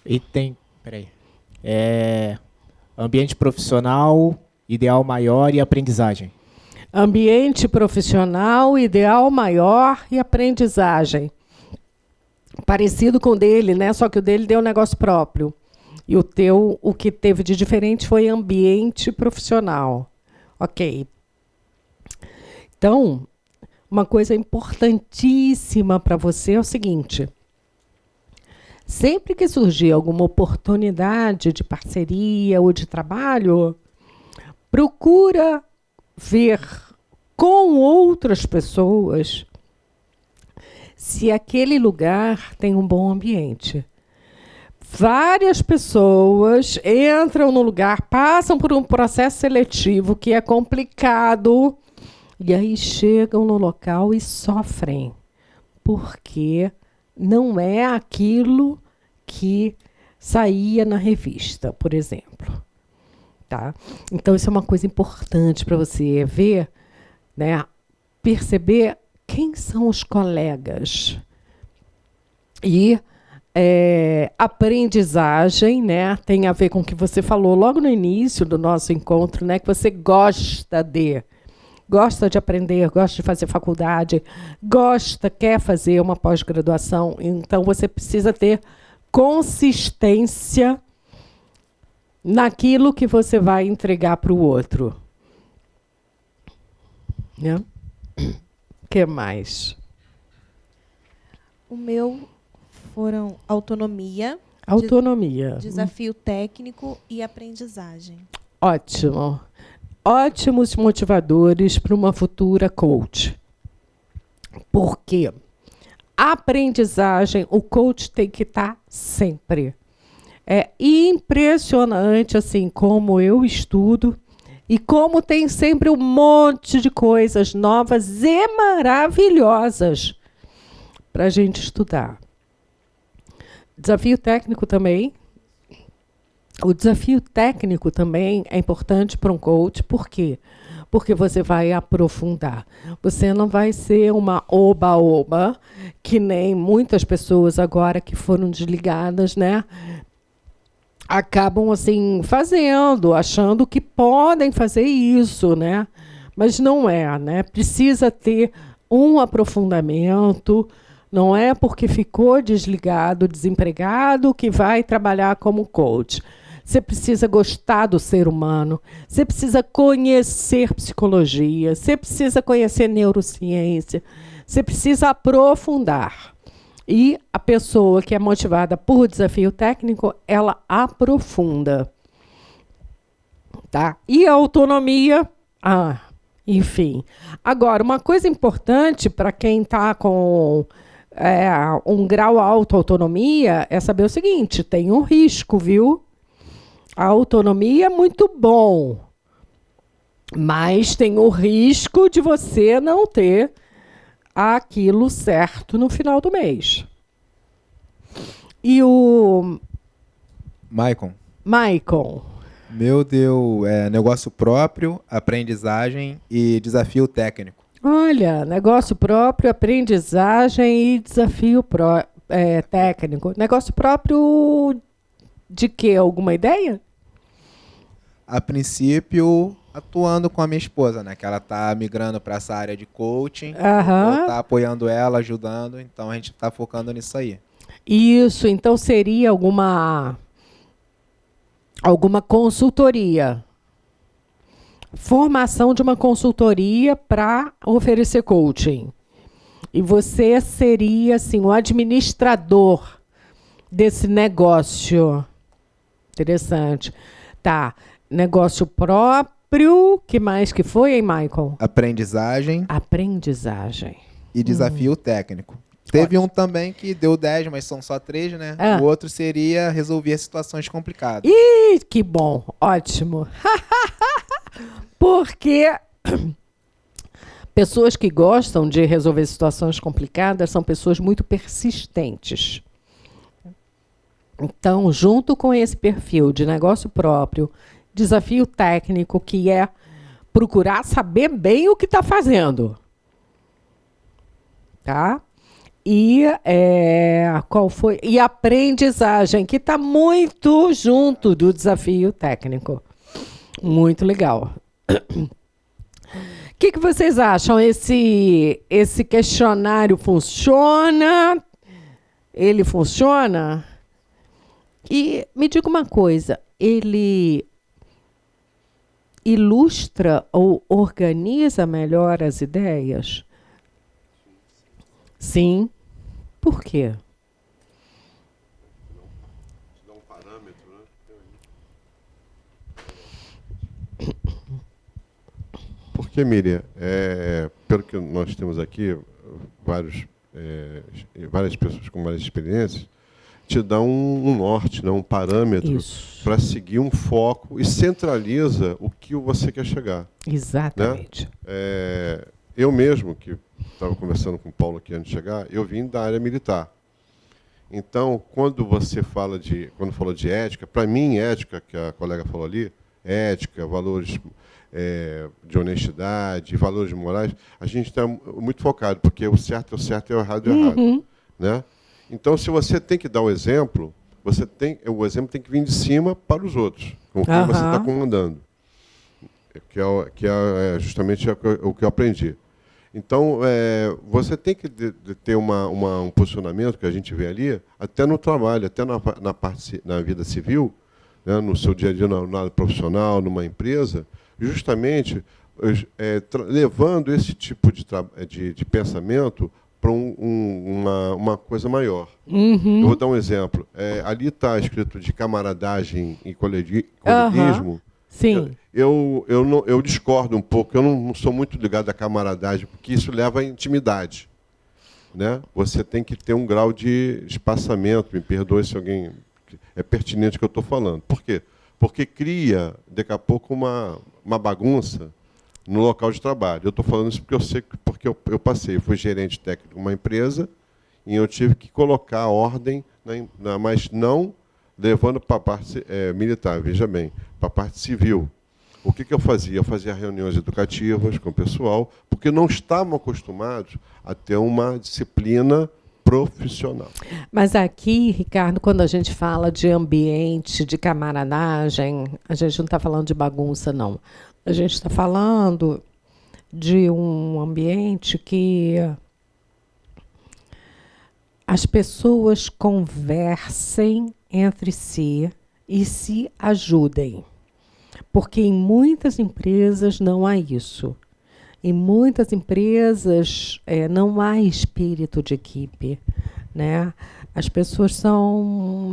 Item, peraí. Ambiente profissional, ideal maior e aprendizagem. Ambiente profissional, ideal maior e aprendizagem. Parecido com o dele, né? Só que o dele deu um negócio próprio. E o teu, o que teve de diferente foi ambiente profissional. Ok. Então, uma coisa importantíssima para você é o seguinte. Sempre que surgir alguma oportunidade de parceria ou de trabalho, procura ver com outras pessoas se aquele lugar tem um bom ambiente. Várias pessoas entram no lugar, passam por um processo seletivo que é complicado, e aí chegam no local e sofrem, porque não é aquilo que saía na revista, por exemplo. Tá? Então, isso é uma coisa importante para você ver, né? Perceber quem são os colegas. E aprendizagem, né? Tem a ver com o que você falou logo no início do nosso encontro, né? Que você gosta de aprender, gosta de fazer faculdade, quer fazer uma pós-graduação. Então, você precisa ter consistência naquilo que você vai entregar para o outro. Né? O que mais? O meu foram autonomia, desafio técnico e aprendizagem. Ótimo. Ótimos motivadores para uma futura coach. Por quê? Aprendizagem, o coach tem que estar sempre. É impressionante assim como eu estudo e como tem sempre um monte de coisas novas e maravilhosas para a gente estudar. Desafio técnico também. O desafio técnico também é importante para um coach. Por quê? Porque você vai aprofundar. Você não vai ser uma oba-oba, que nem muitas pessoas agora que foram desligadas, né? Acabam assim fazendo, achando que podem fazer isso, né? Mas não é, né? Precisa ter um aprofundamento. Não é porque ficou desligado, desempregado, que vai trabalhar como coach. Você precisa gostar do ser humano, você precisa conhecer psicologia, você precisa conhecer neurociência, você precisa aprofundar. E a pessoa que é motivada por desafio técnico, ela aprofunda. Tá? E a autonomia, enfim. Agora, uma coisa importante para quem está com um grau alto de autonomia é saber o seguinte, tem um risco, viu? A autonomia é muito bom, mas tem o risco de você não ter aquilo certo no final do mês. E o... Maicon. Meu deu negócio próprio, aprendizagem e desafio técnico. Olha, negócio próprio, aprendizagem e desafio técnico. Negócio próprio de quê? Alguma ideia? A princípio, atuando com a minha esposa, né? Que ela tá migrando para essa área de coaching. Eu tá apoiando ela, ajudando. Então, a gente tá focando nisso aí. Isso, então seria alguma consultoria. Formação de uma consultoria para oferecer coaching. E você seria, assim, o administrador desse negócio. Interessante. Tá. Negócio próprio. Que mais que foi, hein, Michael? Aprendizagem. E desafio técnico. Teve um também que deu 10, mas são só 3, né? O outro seria resolver situações complicadas. Ih, que bom. Ótimo. Porque Pessoas que gostam de resolver situações complicadas são pessoas muito persistentes. Então, junto com esse perfil de negócio próprio, desafio técnico, que é procurar saber bem o que está fazendo. Tá? E qual foi? E aprendizagem, que está muito junto do desafio técnico. Muito legal. O que vocês acham? Esse questionário funciona? Ele funciona? E me diga uma coisa, ele ilustra ou organiza melhor as ideias? Sim. Por quê? Dá um parâmetro, né? Porque, Miriam, pelo que nós temos aqui, várias pessoas com várias experiências, te dá um norte, né, um parâmetro para seguir um foco e centraliza o que você quer chegar. Exatamente. Né? Eu mesmo, que estava conversando com o Paulo aqui antes de chegar, eu vim da área militar. Então, quando falou de ética, para mim, ética, que a colega falou ali, ética, valores de honestidade, valores morais, a gente está muito focado, porque o certo é o certo e o errado é o errado. Né? Então, se você tem que dar o exemplo, o exemplo tem que vir de cima para os outros, com quem você está comandando, que é justamente o que eu aprendi. Então, você tem que ter um posicionamento que a gente vê ali, até no trabalho, até na vida civil, né, no seu dia a dia, na área profissional, numa empresa, justamente levando esse tipo de pensamento para uma coisa maior. Eu vou dar um exemplo. Ali está escrito de camaradagem e coleguismo. Sim. Eu discordo um pouco, eu não sou muito ligado à camaradagem, porque isso leva à intimidade. Né? Você tem que ter um grau de espaçamento, me perdoe se alguém é pertinente o que eu estou falando. Por quê? Porque cria, daqui a pouco, uma bagunça no local de trabalho. Eu estou falando isso porque eu sei, porque eu passei, fui gerente técnico de uma empresa e eu tive que colocar ordem, mas não levando para a parte militar, veja bem, para a parte civil. O que eu fazia? Eu fazia reuniões educativas com o pessoal, porque não estavam acostumados a ter uma disciplina profissional. Mas aqui, Ricardo, quando a gente fala de ambiente, de camaradagem, a gente não está falando de bagunça, não. A gente está falando de um ambiente que as pessoas conversem entre si e se ajudem. Porque em muitas empresas não há isso. Em muitas empresas não há espírito de equipe. Né? As pessoas são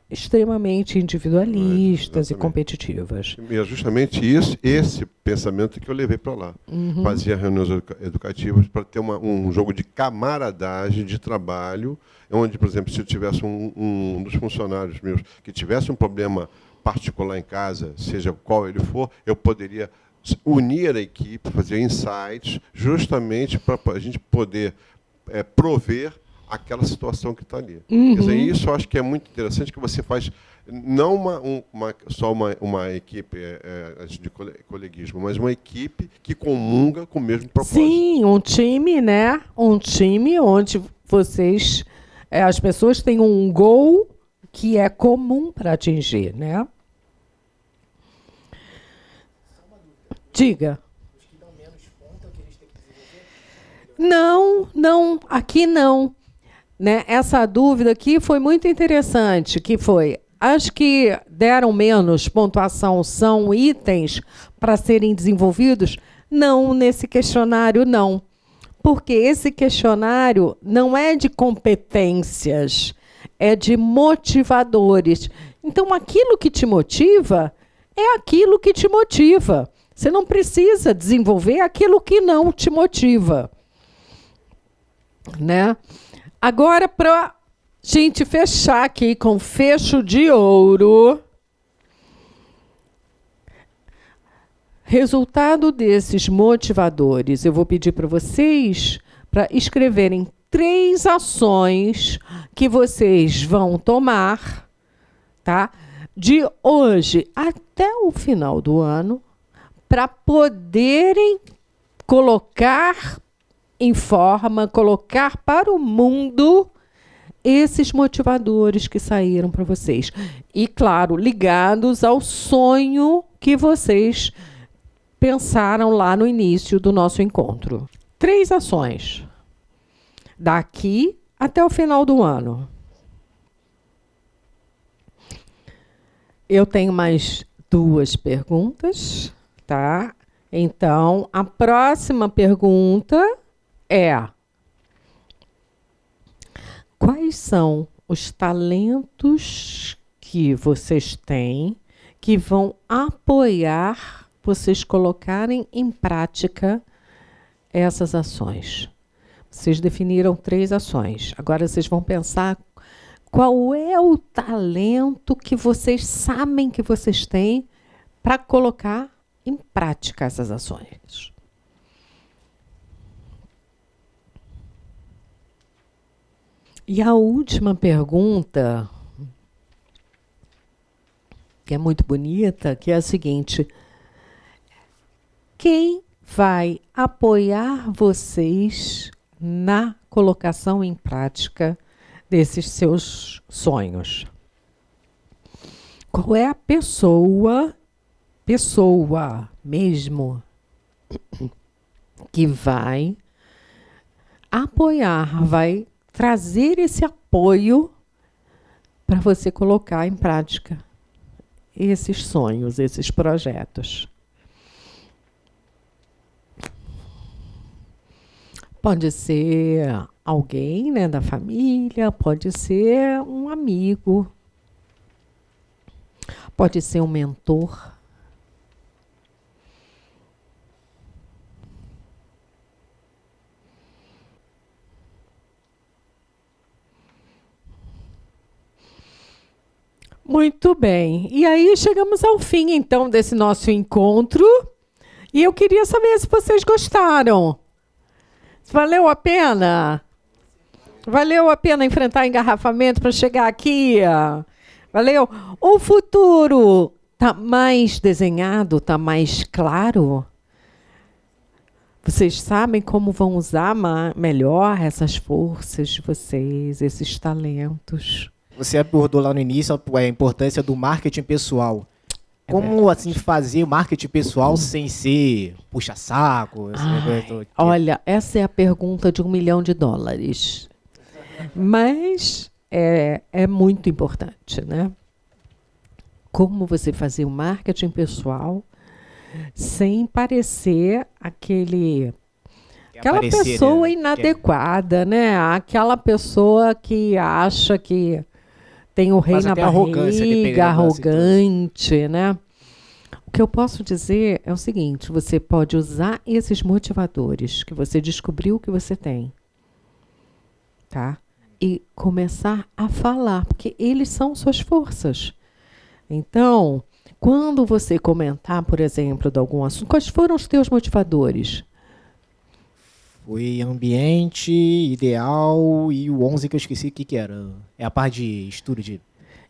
extremamente individualistas e competitivas. E é justamente esse pensamento que eu levei para lá. Fazia reuniões educativas para ter um jogo de camaradagem, de trabalho, onde, por exemplo, se eu tivesse um dos funcionários meus que tivesse um problema particular em casa, seja qual ele for, eu poderia unir a equipe, fazer insights, justamente para a gente poder prover aquela situação que está ali. Quer dizer, isso eu acho que é muito interessante, que você faz não só uma equipe de coleguismo, mas uma equipe que comunga com o mesmo propósito. Sim, um time, né? Um time onde vocês, as pessoas têm um goal que é comum para atingir, né? Diga. Os que dão menos ponto, que eles têm que desenvolver? Não, aqui não. Né? Essa dúvida aqui foi muito interessante, que foi, as que deram menos pontuação são itens para serem desenvolvidos? Não, nesse questionário não. Porque esse questionário não é de competências, é de motivadores. Então, aquilo que te motiva é aquilo que te motiva. Você não precisa desenvolver aquilo que não te motiva. Né? Agora, para a gente fechar aqui com fecho de ouro, Resultado desses motivadores, eu vou pedir para vocês para escreverem 3 ações que vocês vão tomar, tá? De hoje até o final do ano, para poderem colocar em forma, colocar para o mundo esses motivadores que saíram para vocês. E, claro, ligados ao sonho que vocês pensaram lá no início do nosso encontro. 3 ações. Daqui até o final do ano. Eu tenho mais 2 perguntas, tá? Então, a próxima pergunta é: quais são os talentos que vocês têm que vão apoiar vocês colocarem em prática essas ações? Vocês definiram 3 ações. Agora vocês vão pensar qual é o talento que vocês sabem que vocês têm para colocar em prática essas ações. E a última pergunta, que é muito bonita, que é a seguinte: quem vai apoiar vocês na colocação em prática desses seus sonhos? Qual é a pessoa mesmo que vai apoiar, vai trazer esse apoio para você colocar em prática esses sonhos, esses projetos? Pode ser alguém, né, da família, pode ser um amigo, pode ser um mentor. Muito bem. E aí chegamos ao fim, então, desse nosso encontro. E eu queria saber se vocês gostaram. Valeu a pena? Valeu a pena enfrentar engarrafamento para chegar aqui? Valeu? O futuro está mais desenhado, está mais claro? Vocês sabem como vão usar melhor essas forças de vocês, esses talentos? Você abordou lá no início a importância do marketing pessoal. Como assim fazer marketing pessoal sem ser puxa-saco? Olha, essa é a pergunta de $1 milhão. Mas é muito importante, né? Como você fazer o marketing pessoal sem parecer aquela pessoa inadequada, né? Aquela pessoa que acha que tem o rei na barriga, arrogante, né? O que eu posso dizer é o seguinte: você pode usar esses motivadores que você descobriu que você tem, tá? E começar a falar, porque eles são suas forças. Então, quando você comentar, por exemplo, de algum assunto, quais foram os teus motivadores? Foi ambiente, ideal e o 11 que eu esqueci o que era. É a parte de estudo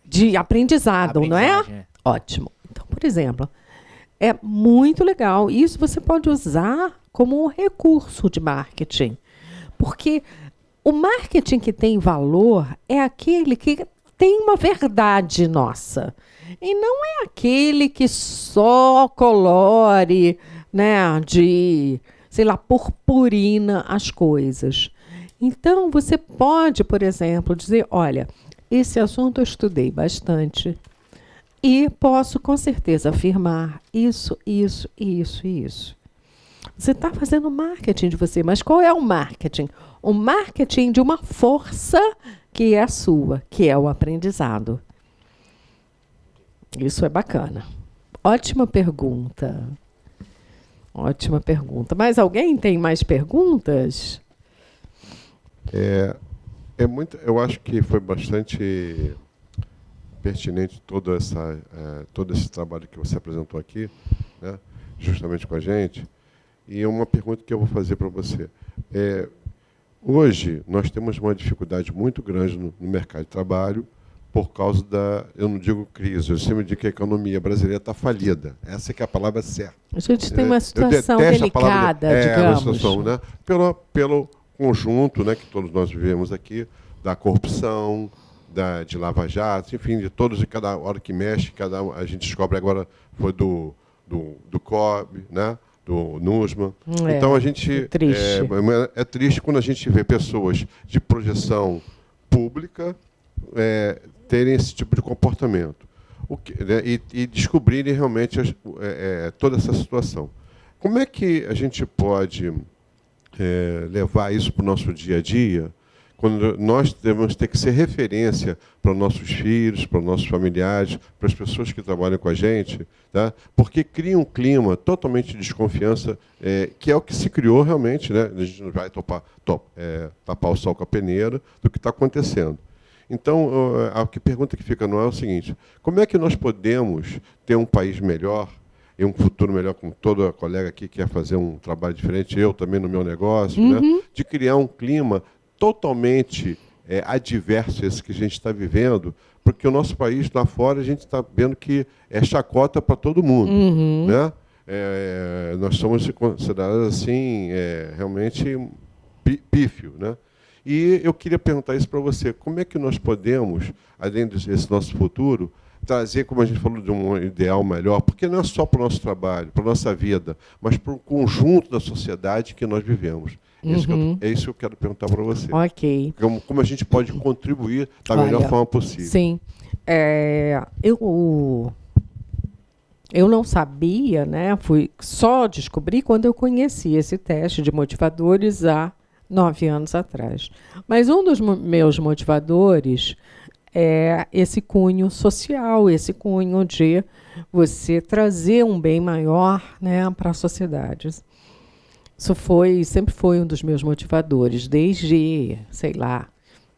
de aprendizado, não é? Ótimo. Então, por exemplo, é muito legal. Isso você pode usar como um recurso de marketing. Porque o marketing que tem valor é aquele que tem uma verdade nossa. E não é aquele que só colore, né, de, sei lá, purpurina as coisas. Então, você pode, por exemplo, dizer: olha, esse assunto eu estudei bastante e posso com certeza afirmar isso, isso, isso e isso. Você está fazendo marketing de você, mas qual é o marketing? O marketing de uma força que é a sua, que é o aprendizado. Isso é bacana. Ótima pergunta. Ótima pergunta. Mas alguém tem mais perguntas? Eu acho que foi bastante pertinente todo esse trabalho que você apresentou aqui, né? justamente com a gente. E é uma pergunta que eu vou fazer para você. Hoje, nós temos uma dificuldade muito grande no mercado de trabalho por causa da, eu não digo crise, eu sempre digo que a economia brasileira está falida. Essa é que é a palavra certa. A gente tem uma situação delicada, digamos. Uma situação, né? Pelo conjunto, né, que todos nós vivemos aqui, da corrupção, de lava-jato, enfim, de todos e cada hora que mexe, a gente descobre agora foi do COB, né? Do NUSMA. Então a gente é triste quando a gente vê pessoas de projeção pública terem esse tipo de comportamento, né, e descobrirem realmente toda essa situação. Como é que a gente pode levar isso para o nosso dia a dia, quando nós devemos ter que ser referência para os nossos filhos, para os nossos familiares, para as pessoas que trabalham com a gente, tá? Porque cria um clima totalmente de desconfiança, que é o que se criou realmente, né? A gente não vai tapar o sol com a peneira do que está acontecendo. Então, a pergunta que fica no ar é o seguinte: como é que nós podemos ter um país melhor e um futuro melhor, com toda a colega aqui que quer fazer um trabalho diferente, eu também no meu negócio, né? De criar um clima totalmente adverso a esse que a gente está vivendo, porque o nosso país, lá fora, a gente está vendo que é chacota para todo mundo. Né? Nós somos considerados assim, realmente pífio. Né? E eu queria perguntar isso para você: como é que nós podemos, além desse nosso futuro, trazer, como a gente falou, de um ideal melhor, porque não é só para o nosso trabalho, para a nossa vida, mas para o conjunto da sociedade que nós vivemos. É isso que eu quero perguntar para você. Ok. Como a gente pode contribuir da melhor forma possível. Sim. Eu não sabia, né? Fui só descobrir quando eu conheci esse teste de motivadores há 9 anos atrás. Mas um dos meus motivadores é esse cunho social, esse cunho de você trazer um bem maior, né, para a sociedade. Isso sempre foi um dos meus motivadores, desde,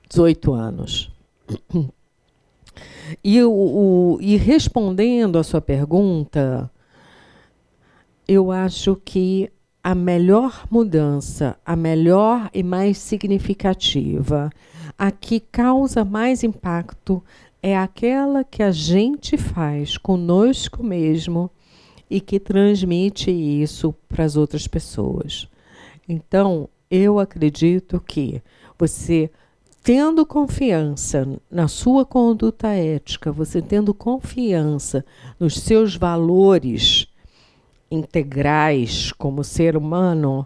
18 anos. E respondendo à sua pergunta, eu acho que a melhor mudança, a melhor e mais significativa, a que causa mais impacto, é aquela que a gente faz conosco mesmo e que transmite isso para as outras pessoas. Então, eu acredito que você, tendo confiança na sua conduta ética, você tendo confiança nos seus valores integrais como ser humano,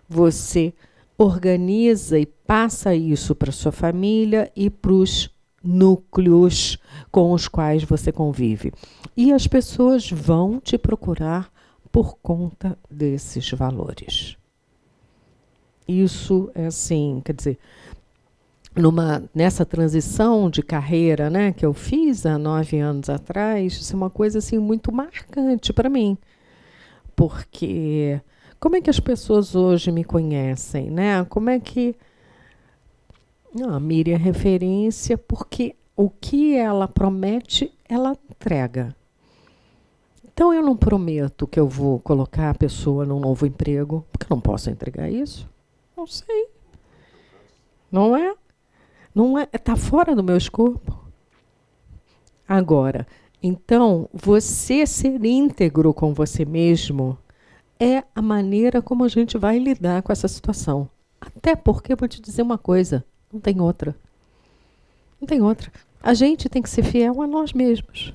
você organiza e passa isso para sua família e para os núcleos com os quais você convive. E as pessoas vão te procurar por conta desses valores. Isso é assim, quer dizer, nessa transição de carreira, né, que eu fiz há 9 anos atrás, isso é uma coisa assim, muito marcante para mim. Porque como é que as pessoas hoje me conhecem, né? Como é que... a Miriam é referência porque o que ela promete, ela entrega. Então, eu não prometo que eu vou colocar a pessoa num novo emprego, porque eu não posso entregar isso. Não sei. Não é? Não é, está fora do meu escopo. Agora, então, você ser íntegro com você mesmo é a maneira como a gente vai lidar com essa situação. Até porque, vou te dizer uma coisa, não tem outra. Não tem outra. A gente tem que ser fiel a nós mesmos.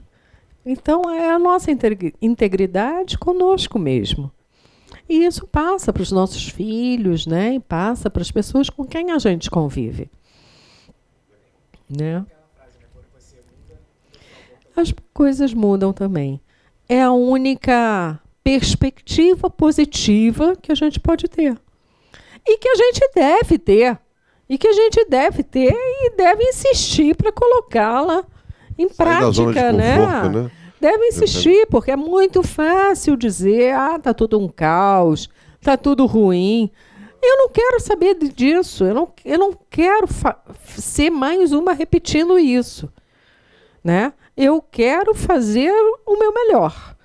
Então, é a nossa integridade conosco mesmo. E isso passa para os nossos filhos, né? E passa para as pessoas com quem a gente convive. Né? As coisas mudam também. É a única perspectiva positiva que a gente pode ter. E que a gente deve ter. E que a gente deve ter e deve insistir para colocá-la em prática, né? Deve insistir, porque é muito fácil dizer, tá tudo um caos, tá tudo ruim. Eu não quero saber disso, eu não quero ser mais uma repetindo isso, né? Eu quero fazer o meu melhor.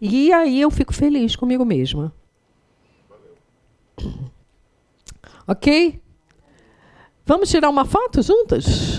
E aí eu fico feliz comigo mesma. Ok? Vamos tirar uma foto juntas?